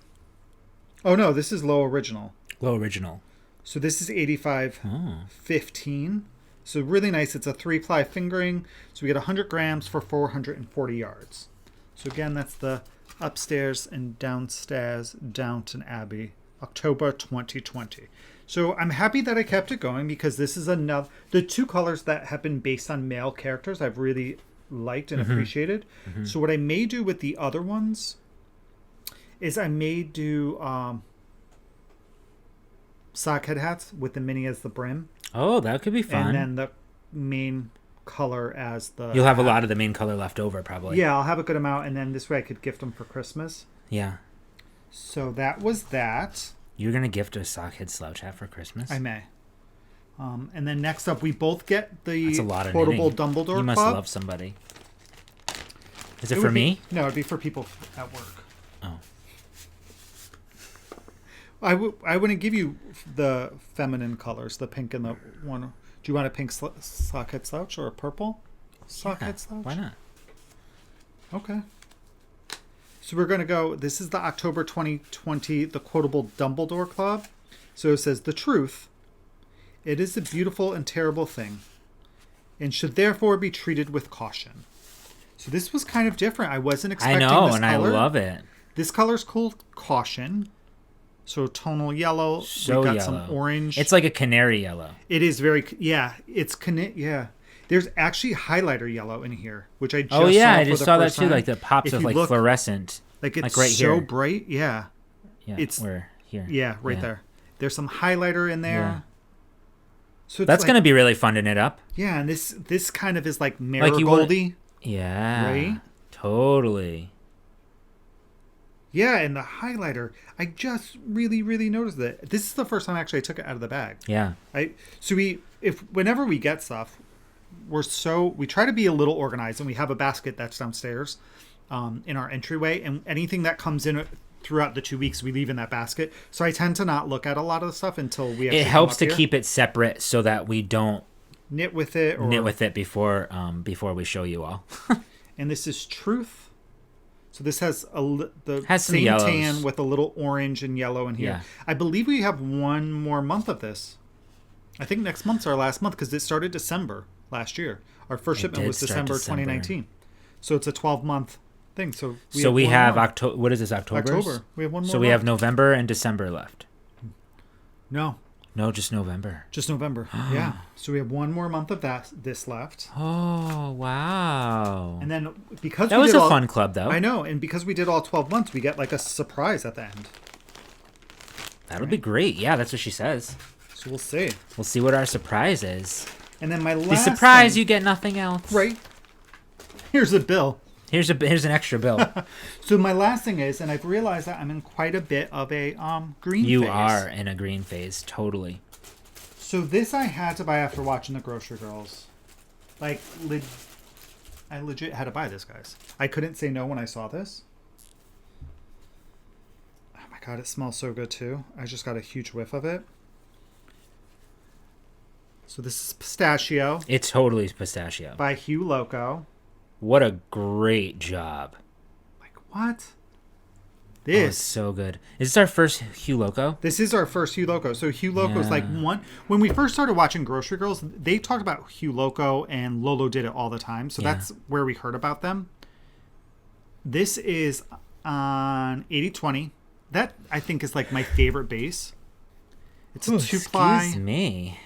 Oh no, this is Low Original. Low Original. So this is 85-15. So really nice. It's a 3-ply fingering. So we get 100 grams for 440 yards. So again, that's the Upstairs and Downstairs Downton Abbey, October 2020. So I'm happy that I kept it going because this is another... The two colors that have been based on male characters I've really liked and appreciated. So what I may do with the other ones is I may do sockhead hats with the mini as the brim. Oh, that could be fun. And then the main color as the... You'll have a lot of the main color left over, probably. Yeah, I'll have a good amount, and then this way I could gift them for Christmas. Yeah. So that was that. You're going to gift a sockhead slouch hat for Christmas? I may. And then next up, we both get the That's a lot of quotable knitting. Dumbledore You must Club. love somebody. Is it for me? No, it'd be for people at work. Oh. I wouldn't give you the feminine colors, the pink and the one. Do you want a pink sockhead slouch or a purple sockhead slouch? Why not? Okay. So we're going to go, this is the October 2020, the quotable Dumbledore Club. So it says, the truth, it is a beautiful and terrible thing, and should therefore be treated with caution. So this was kind of different. I wasn't expecting this color. I know, and I love it. This color's called Caution. So tonal yellow. So We've got yellow. some orange. It's like a canary yellow. It is very, yeah. Yeah. There's actually highlighter yellow in here, which I just saw. Oh yeah, I for just the saw that first too. time. Like the pops If of you like look, fluorescent. like it's like right so here. bright. Yeah. Yeah. It's we're here. Yeah, right there. There's some highlighter in there. Yeah. So it's that's like, gonna be really fun to knit up. Yeah, and this kind of is like marigoldy. Yeah. Right? Totally. Yeah, and the highlighter, I just really, really noticed that. This is the first time actually I took it out of the bag. Yeah. Whenever we get stuff, we try to be a little organized, and we have a basket that's downstairs in our entryway, and anything that comes in throughout the 2 weeks we leave in that basket. So I tend to not look at a lot of the stuff until we actually It helps to here. keep it separate so that we don't knit with it before we show you all. And this is Truth. So this has the has some same yellows. tan with a little orange and yellow in here. Yeah. I believe we have one more month of this. I think next month's our last month because it started December last year. Our first shipment was December 2019. So it's a 12-month thing. So we have October. What is this, October? We have one more So we month. have November and December left. No, just November. Just November. Yeah. So we have one more month of this left. Oh, wow. And then because that was a fun club, though. I know. And because we did all 12 months, we get like a surprise at the end. That'll be great. Yeah, that's what she says. So we'll see. We'll see what our surprise is. And then my last Be surprised you get nothing else. Right. Here's a bill. Here's an extra bill. So my last thing is, and I've realized that I'm in quite a bit of a green phase. You are in a green phase, totally. So this I had to buy after watching the Grocery Girls. Like, I legit had to buy this, guys. I couldn't say no when I saw this. Oh my god, it smells so good too. I just got a huge whiff of it. So this is Pistachio. It's totally pistachio. By Hugh Loco. What a great job. Like, what? It's so good. Is this our first Hugh Loco? This is our first Hugh Loco. So Hugh Loco's like one. When we first started watching Grocery Girls, they talked about Hugh Loco and Lolo did it all the time. So that's where we heard about them. This is on 80/20. That I think is like my favorite base. It's a 2-ply. Excuse me.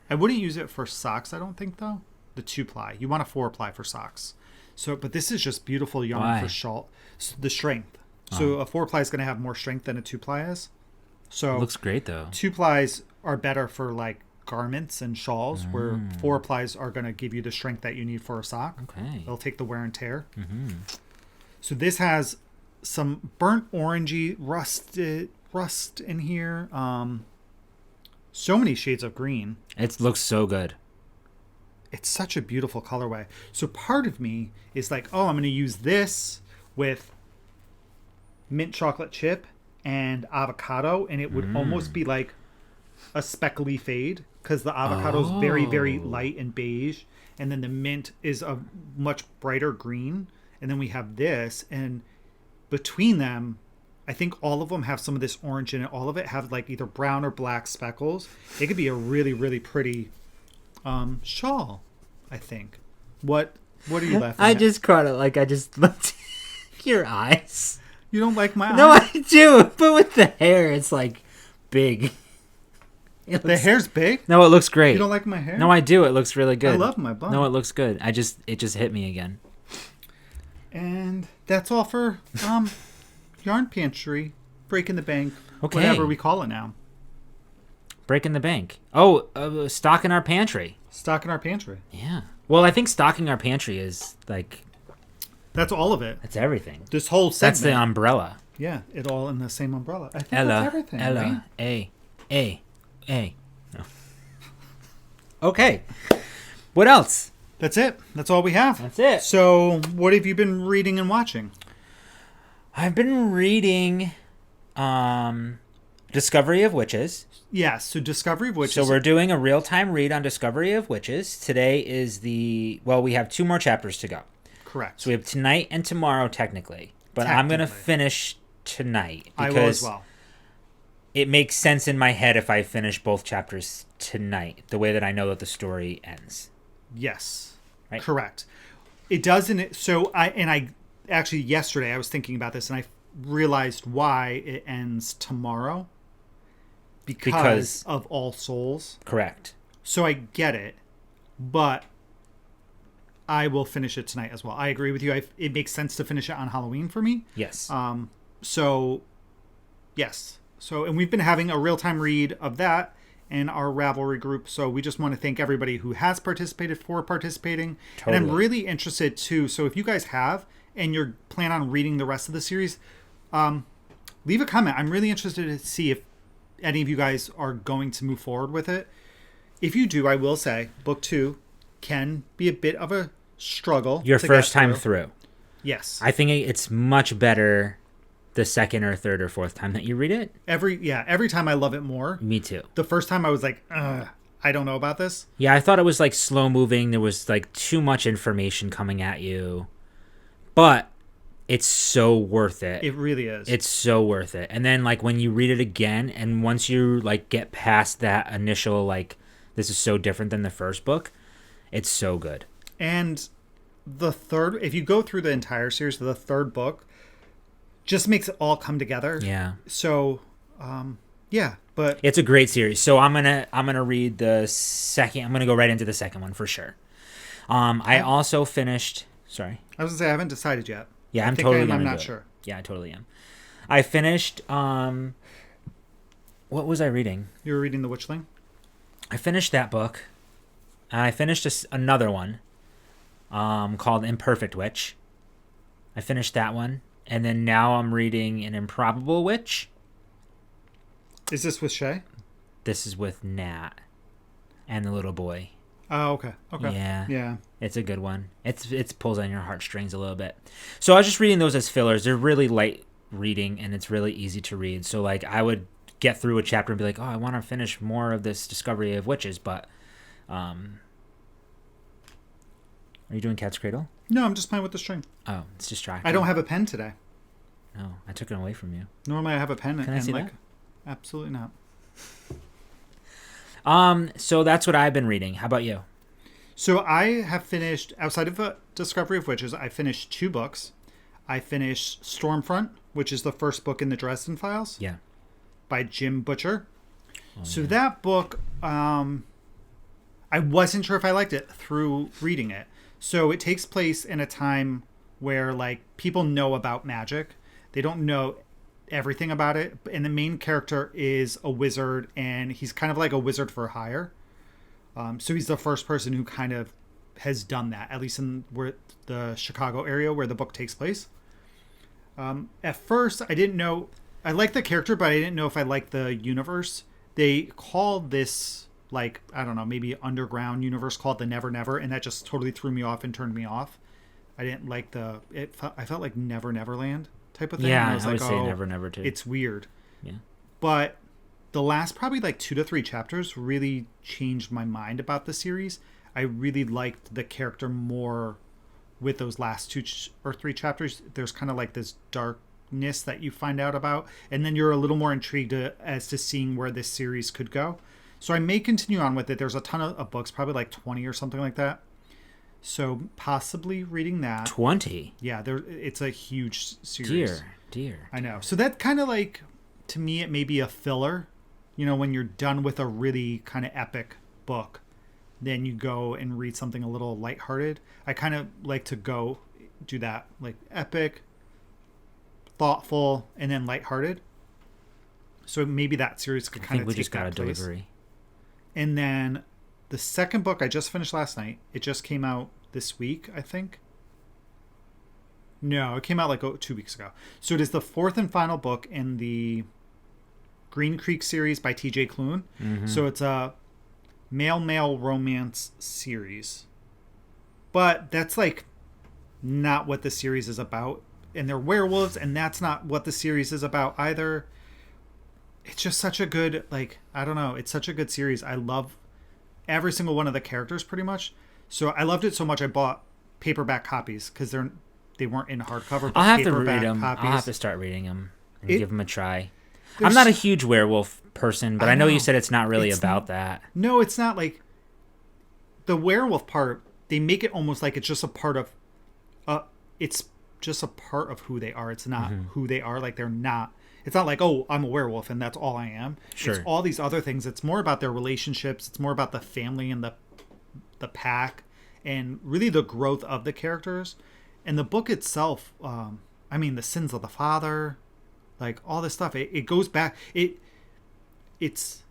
I wouldn't use it for socks, I don't think, though. The 2-ply. You want a 4-ply for socks. So, but this is just beautiful yarn for shawl. The strength. So a 4-ply is going to have more strength than a 2-ply is. So it looks great though. 2-plies are better for like garments and shawls, where 4-plies are going to give you the strength that you need for a sock. Okay. They'll take the wear and tear. Mm-hmm. So this has some burnt orangey rust in here. So many shades of green. It looks so good. It's such a beautiful colorway. So part of me is like, oh, I'm going to use this with mint chocolate chip and avocado, and it would almost be like a speckly fade because the avocado is very, very light and beige, and then the mint is a much brighter green, and then we have this, and between them, I think all of them have some of this orange in it. All of it have like either brown or black speckles. It could be a really, really pretty shawl, I think. What are you laughing at? I just caught it. Like I just looked at your eyes. You don't like my eyes? No, I do. But with the hair, it's like big. The hair's big? No, it looks great. You don't like my hair? No, I do. It looks really good. I love my bun. No, it looks good. It just hit me again. And that's all for Yarn Pantry, Breaking the Bank, okay. Whatever we call it now. Breaking the bank. Oh, stocking our pantry. Stocking our pantry. Yeah. Well, I think stocking our pantry is like... That's all of it. That's everything. This whole segment. That's the umbrella. Yeah, it all in the same umbrella. I think Ella, that's everything. Ella, right? A. No. Okay. What else? That's it. That's all we have. That's it. So, what have you been reading and watching? I've been reading Discovery of Witches. Yes, so Discovery of Witches. So we're doing a real-time read on Discovery of Witches. Today is we have 2 more chapters to go. Correct. So we have tonight and tomorrow, technically. But I'm going to finish tonight. I will as well. It makes sense in my head if I finish both chapters tonight, the way that I know that the story ends. Yes. Right? Correct. It doesn't. So I actually yesterday I was thinking about this and I realized why it ends tomorrow. Because of All Souls. Correct. So I get it, but I will finish it tonight as well. I agree with you. It makes sense to finish it on Halloween for me. Yes. So, yes. So, and we've been having a real-time read of that in our Ravelry group. So we just want to thank everybody who has participated for participating. Totally. And I'm really interested too. So if you guys have and you're plan on reading the rest of the series, leave a comment. I'm really interested to see if any of you guys are going to move forward with it. If you do, I will say book 2 can be a bit of a struggle. Your first time through. Yes. I think it's much better the second or third or fourth time that you read it. Every time I love it more. Me too. The first time I was like, I don't know about this. Yeah, I thought it was like slow moving. There was like too much information coming at you. But it's so worth it. It really is. It's so worth it. And then like when you read it again and once you like get past that initial like this is so different than the first book, it's so good. And the third, if you go through the entire series, the third book just makes it all come together. Yeah. So, yeah, but it's a great series. So I'm gonna read the second. I'm gonna go right into the second one for sure. I also finished. Sorry. I was gonna say I haven't decided yet. Yeah, I'm totally. I'm not sure. Yeah, I totally am. I finished. What was I reading? You were reading The Witchling? I finished that book. I finished another one called Imperfect Witch. I finished that one. And then now I'm reading An Improbable Witch. Is this with Shay? This is with Nat and the little boy. Oh, okay. Yeah. It's a good one. It pulls on your heartstrings a little bit. So I was just reading those as fillers. They're really light reading and it's really easy to read. So like I would get through a chapter and be like, oh, I want to finish more of this Discovery of Witches, but are you doing Cat's Cradle? No, I'm just playing with the string. Oh, it's distracting. I don't have a pen today. Oh, I took it away from you. Normally I have a pen. Can I see that? Absolutely not. So that's what I've been reading. How about you? So I have finished, outside of Discovery of Witches, I finished 2 books. I finished Stormfront, which is the first book in the Dresden Files. Yeah. By Jim Butcher. Oh, that book, I wasn't sure if I liked it through reading it. So it takes place in a time where like people know about magic. They don't know everything about it. And the main character is a wizard, and he's kind of like a wizard for hire. So he's the first person who kind of has done that, at least in the Chicago area where the book takes place. At first, I didn't know. I liked the character, but I didn't know if I liked the universe. They called this, like, I don't know, maybe underground universe called the Never Never, and that just totally threw me off and turned me off. I didn't like I felt like Never Neverland type of thing. Yeah, I would say Never Never too. It's weird. Yeah. But the last probably like 2 to 3 chapters really changed my mind about the series. I really liked the character more with those last 2 or 3 chapters. There's kind of like this darkness that you find out about, and then you're a little more intrigued as to seeing where this series could go. So I may continue on with it. There's a ton of books, probably like 20 or something like that. So possibly reading that. 20? Yeah, it's a huge series. Dear. I know. So that kind of like, to me, it may be a filler. You know, when you're done with a really kind of epic book, then you go and read something a little lighthearted. I kind of like to go do that, like epic, thoughtful, and then lighthearted. So maybe that series could kind of take that place. I think we just got a delivery. And then the second book I just finished last night. It just came out this week, I think. No, it came out like 2 weeks ago. So it is the 4th and final book in the Green Creek series by T.J. Klune. Mm-hmm. So it's a male romance series. But that's like not what the series is about. And they're werewolves, and that's not what the series is about either. It's just such a good, like, I don't know. It's such a good series. I love every single one of the characters pretty much. So I loved it so much I bought paperback copies because they weren't in hardcover. I'll have to read them. Copies. I'll have to start reading them and give them a try. I'm not a huge werewolf person, but I know you said it's not really about that. No, it's not. Like the werewolf part, they make it almost like it's just a part of it's just a part of who they are. It's not who they are. Like they're not. It's not like, oh, I'm a werewolf and that's all I am. Sure. It's all these other things. It's more about their relationships. It's more about the family and the pack and really the growth of the characters. And the book itself, I mean, the sins of the father, like all this stuff, it goes back. It's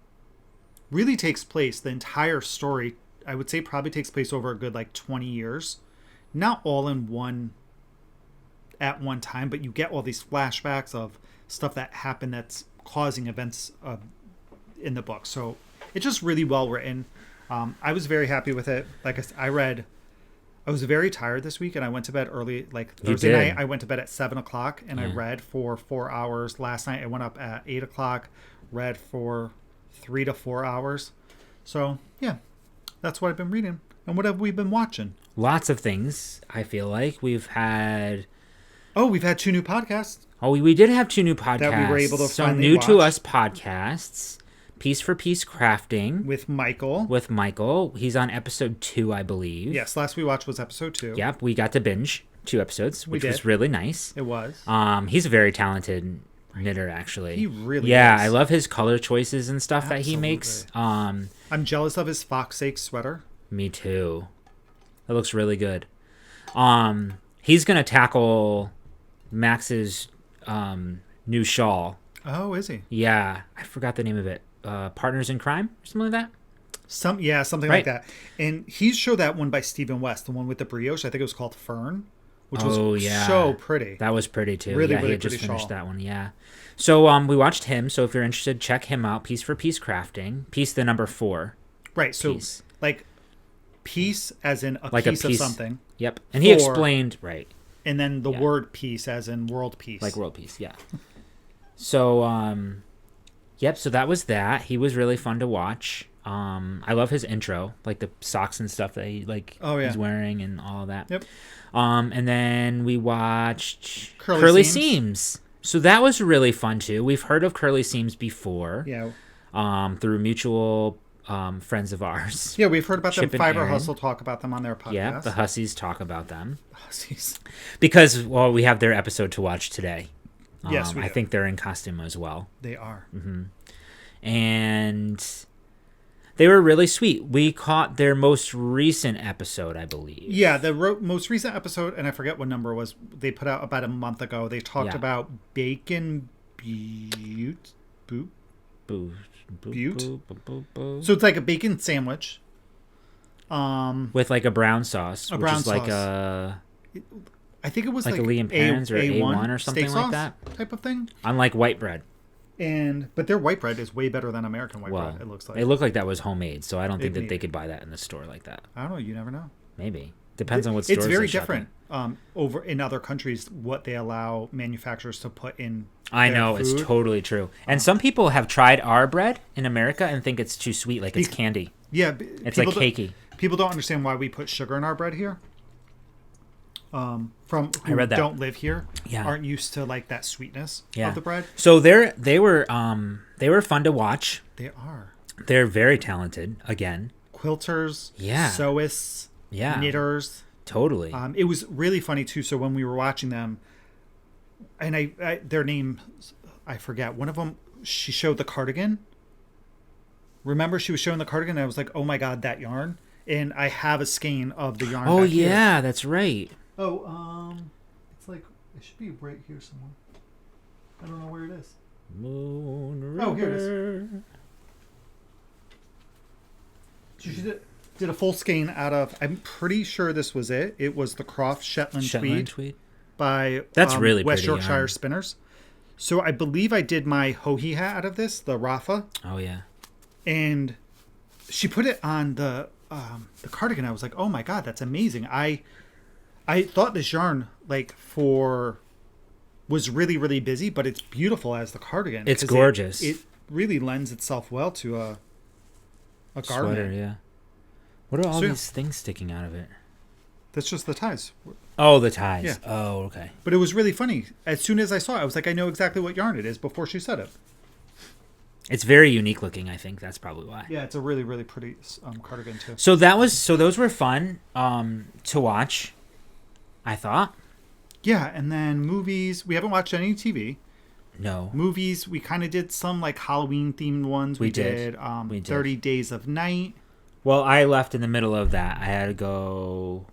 really takes place, the entire story, I would say probably takes place over a good like 20 years. Not all at one time, but you get all these flashbacks of stuff that happened that's causing events in the book. So it's just really well written. I was very happy with it. Like I was very tired this week and I went to bed early. Like Thursday night, I went to bed at 7:00 and I read for 4 hours. Last night I went up at 8:00, read for 3 to 4 hours. So yeah, that's what I've been reading. And what have we been watching? Lots of things. I feel like we've had 2 new podcasts. Oh, we did have 2 new podcasts. That we were able to finally new watch. To us podcasts. Piece for Piece Crafting. With Michael. He's on episode 2, I believe. Yes, last we watched was episode 2. Yep, we got to binge 2 episodes, which was really nice. It was. He's a very talented knitter, actually. He really is. I love his color choices and stuff that he makes. I'm jealous of his Foxake sweater. Me too. It looks really good. He's going to tackle Max's new shawl. Oh, is he? Yeah, I forgot the name of it. Partners in Crime or something like that. Something like that. And he showed that one by Stephen West, the one with the brioche. I think it was called Fern, which was so pretty. That was pretty too. Really, he really had just pretty finished shawl. that one. Yeah. So we watched him. So if you're interested, check him out. Piece for Piece Crafting. Piece the number 4. Right. So piece. Like piece as in a piece of something. Yep. And he explained And then the word peace as in world peace. Like world peace. Yeah. So so that was that. He was really fun to watch. I love his intro, like the socks and stuff that he he's wearing and all of that. Yep. And then we watched Curly Seams. So that was really fun too. We've heard of Curly Seams before. Yeah. Through mutual friends of ours. Yeah, we've heard about them. Chip and Fiber Aaron. Hustle talk about them on their podcast. Yeah, the Hussies talk about them. Hussies. Because, well, we have their episode to watch today. Yes, we I do. think they're in costume as well. They are. Mm-hmm. And they were really sweet. We caught their most recent episode, I believe. Yeah, the most recent episode, and I forget what number it was, they put out about a month ago. They talked about bacon butte. Butte. So it's like a bacon sandwich. With like a brown sauce. A brown which is sauce. like a... I think it was like a Lee and Perrins or A1 or something steak like sauce that. Type of thing. Unlike white bread. But their white bread is way better than American white bread, it looks like. It looked like that was homemade, so I don't think that they could buy that in the store like that. I don't know. You never know. Maybe. Depends on what stores it's very they shop different over in other countries what they allow manufacturers to put in I know, food. it's totally true. And some people have tried our bread in America and think it's too sweet, like it's candy. Yeah. It's like cakey. People don't understand why we put sugar in our bread here. From who I read that. don't live here, Yeah. aren't used to like that sweetness of the bread. So they were fun to watch. They are. They're very talented, again. Quilters, Yeah. sewists, knitters. Totally. It was really funny too. So when we were watching them, and I their name, I forget. One of them, she showed the cardigan. Remember, she was showing the cardigan, and I was like, "Oh my god, that yarn!" And I have a skein of the yarn. Oh back yeah, here. that's right. Oh, it's like it should be right here somewhere. I don't know where it is. Moon River. Oh, here it is. So she did a full skein out of. I'm pretty sure this was it. It was the Croft Shetland tweed by that's really West pretty, Yorkshire Spinners. So I believe I did my hohi hat out of this, the Rafa. Oh yeah. And she put it on the cardigan. I was like, oh my god, that's amazing. I thought this yarn was really, really busy, but it's beautiful as the cardigan. It's gorgeous. It really lends itself well to a garment. Sweater, yeah. What are all these things sticking out of it? That's just the ties. Oh, the ties. Yeah. Oh, okay. But it was really funny. As soon as I saw it, I was like, I know exactly what yarn it is before she said it. It's very unique looking. I think that's probably why. Yeah, it's a really, really pretty cardigan too. So those were fun to watch, I thought. Yeah, and then movies. We haven't watched any TV. No. Movies. We kind of did some like Halloween themed ones. We did. 30 Days of Night. Well, I left in the middle of that. I had to go.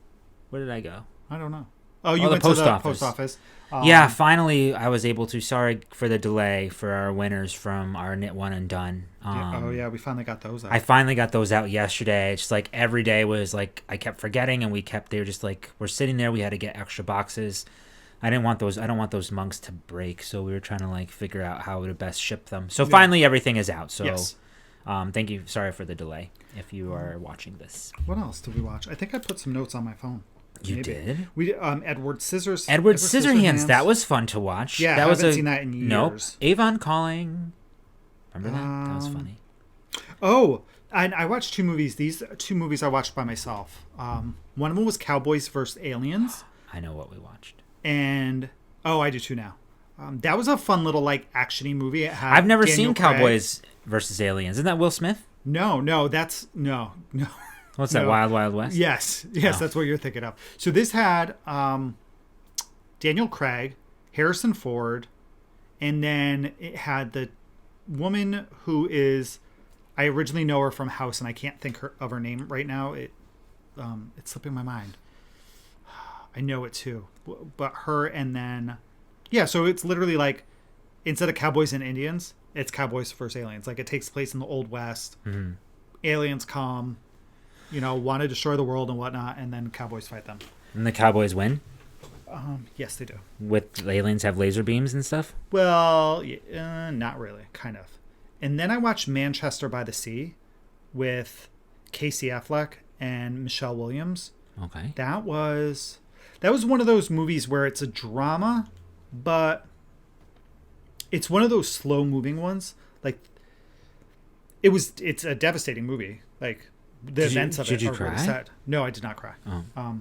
Where did I go? I don't know. Oh, you went to the post office. Yeah, finally I was able to. Sorry for the delay for our winners from our Knit One and Done. Yeah, we finally got those out. I finally got those out yesterday. It's just like every day was like I kept forgetting, and they were just like we're sitting there. We had to get extra boxes. I don't want those monks to break, so we were trying to like figure out how to best ship them. So finally everything is out. So yes. Thank you. Sorry for the delay. If you are watching this, what else did we watch? I think I put some notes on my phone. You did? We Edward Scissorhands. Edward Scissorhands. That was fun to watch. Yeah, I haven't seen that in years. Nope. Avon Calling. Remember that? That was funny. Oh, and I watched two movies. These 2 movies I watched by myself. One of them was Cowboys vs. Aliens. I know what we watched. And I do too now. That was a fun little like actiony movie. It had I've never Daniel seen Craig. Cowboys vs. Aliens. Isn't that Will Smith? No, that's no. What's that? Wild Wild West? Yes, that's what you're thinking of. So this had Daniel Craig, Harrison Ford, and then it had the woman who is, I originally know her from House, and I can't think of her name right now. It's slipping my mind. I know it too, but her, and then so it's literally like instead of cowboys and Indians, it's Cowboys vs. Aliens. Like it takes place in the Old West. Mm-hmm. Aliens come. Want to destroy the world and whatnot, and then cowboys fight them. And the Cowboys win? Yes, they do. With the aliens have laser beams and stuff? Well, not really. Kind of. And then I watched Manchester by the Sea with Casey Affleck and Michelle Williams. Okay. That was one of those movies where it's a drama, but it's one of those slow-moving ones. Like, it's a devastating movie. Like, the events of it are really sad. No, I did not cry. Oh.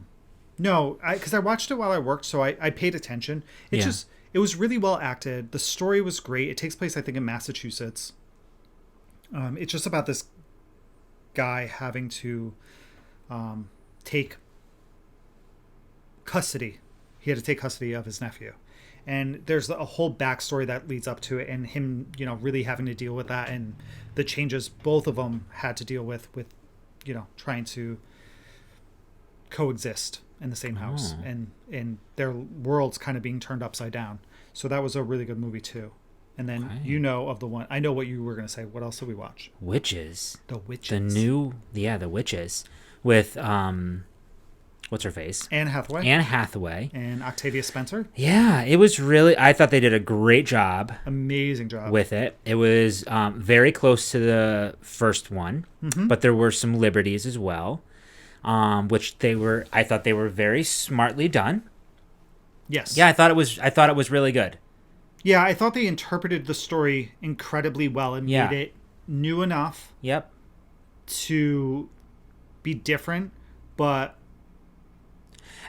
No, because I watched it while I worked, so I paid attention. It's it was really well acted. The story was great. It takes place, I think, in Massachusetts. It's just about this guy having to take custody. He had to take custody of his nephew. And there's a whole backstory that leads up to it, and him, really having to deal with that, and the changes both of them had to deal with trying to coexist in the same house, and their worlds kind of being turned upside down. So that was a really good movie too. And then of the one, I know what you were going to say. What else did we watch? Witches. The Witches. The Witches with what's her face? Anne Hathaway. And Octavia Spencer. Yeah, it was really, I thought they did a great job. Amazing job. With it. It was very close to the first one, but there were some liberties as well, which I thought they were very smartly done. Yes. Yeah, I thought it was really good. Yeah, I thought they interpreted the story incredibly well and made it new enough. Yep. To be different, but.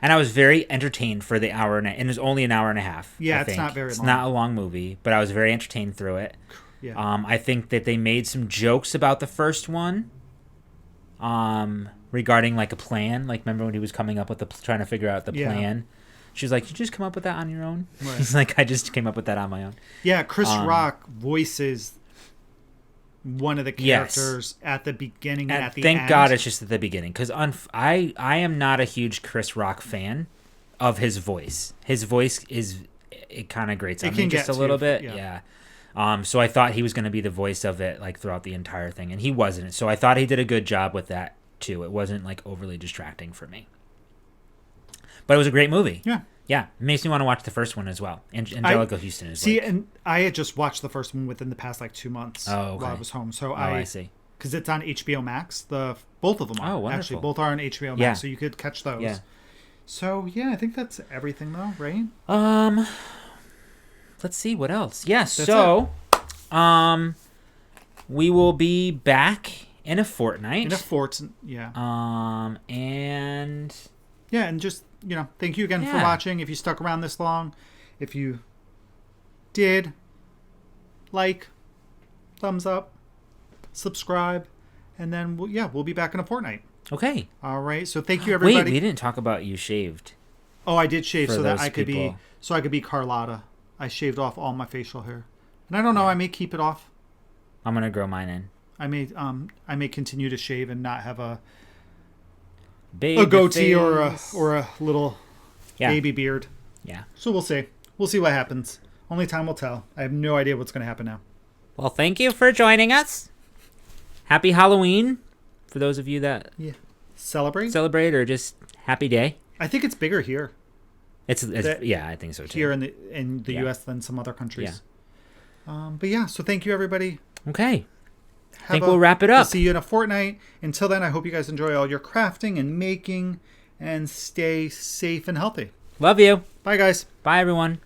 And I was very entertained for the hour and it was only an hour and a half. Yeah, it's not very long. It's not a long movie, but I was very entertained through it. Yeah. I think that they made some jokes about the first one. Regarding like a plan. Like, remember when he was coming up with trying to figure out the plan? She was like, "You just come up with that on your own?" Right. He's like, "I just came up with that on my own." Yeah, Chris Rock voices one of the characters at the beginning and at the end. Thank God it's just at the beginning, because I am not a huge Chris Rock fan of his voice. His voice it kind of grates on me just a little bit. Yeah. So I thought he was going to be the voice of it like throughout the entire thing, and he wasn't. So I thought he did a good job with that too. It wasn't like overly distracting for me. But it was a great movie. Yeah. Yeah. It makes me want to watch the first one as well. Angelica Houston is and I had just watched the first one within the past 2 months while I was home. So I see. Because it's on HBO Max. Both of them are. Oh, wonderful. Actually, both are on HBO Max, so you could catch those. Yeah. So, yeah, I think that's everything, though, right? Let's see. What else? Yeah, we will be back in a fortnight. Yeah. And... Yeah, and just, thank you again for watching. If you stuck around this long, if you did, thumbs up, subscribe, and then we'll be back in a fortnight. Okay. All right. So thank you, everybody. Wait, we didn't talk about you shaved. Oh, I did shave so that I could be Carlotta. I shaved off all my facial hair, and I don't know. I may keep it off. I'm gonna grow mine in. I may continue to shave and not have a goatee or a little baby beard. Yeah. So we'll see. We'll see what happens. Only time will tell. I have no idea what's going to happen now. Well, thank you for joining us. Happy Halloween for those of you that celebrate or just happy day. I think it's bigger here. It's I think so too. Here in the US than some other countries. Yeah. But yeah, so thank you, everybody. Okay. I think we'll wrap it up. We'll see you in a fortnight. Until then, I hope you guys enjoy all your crafting and making and stay safe and healthy. Love you. Bye, guys. Bye, everyone.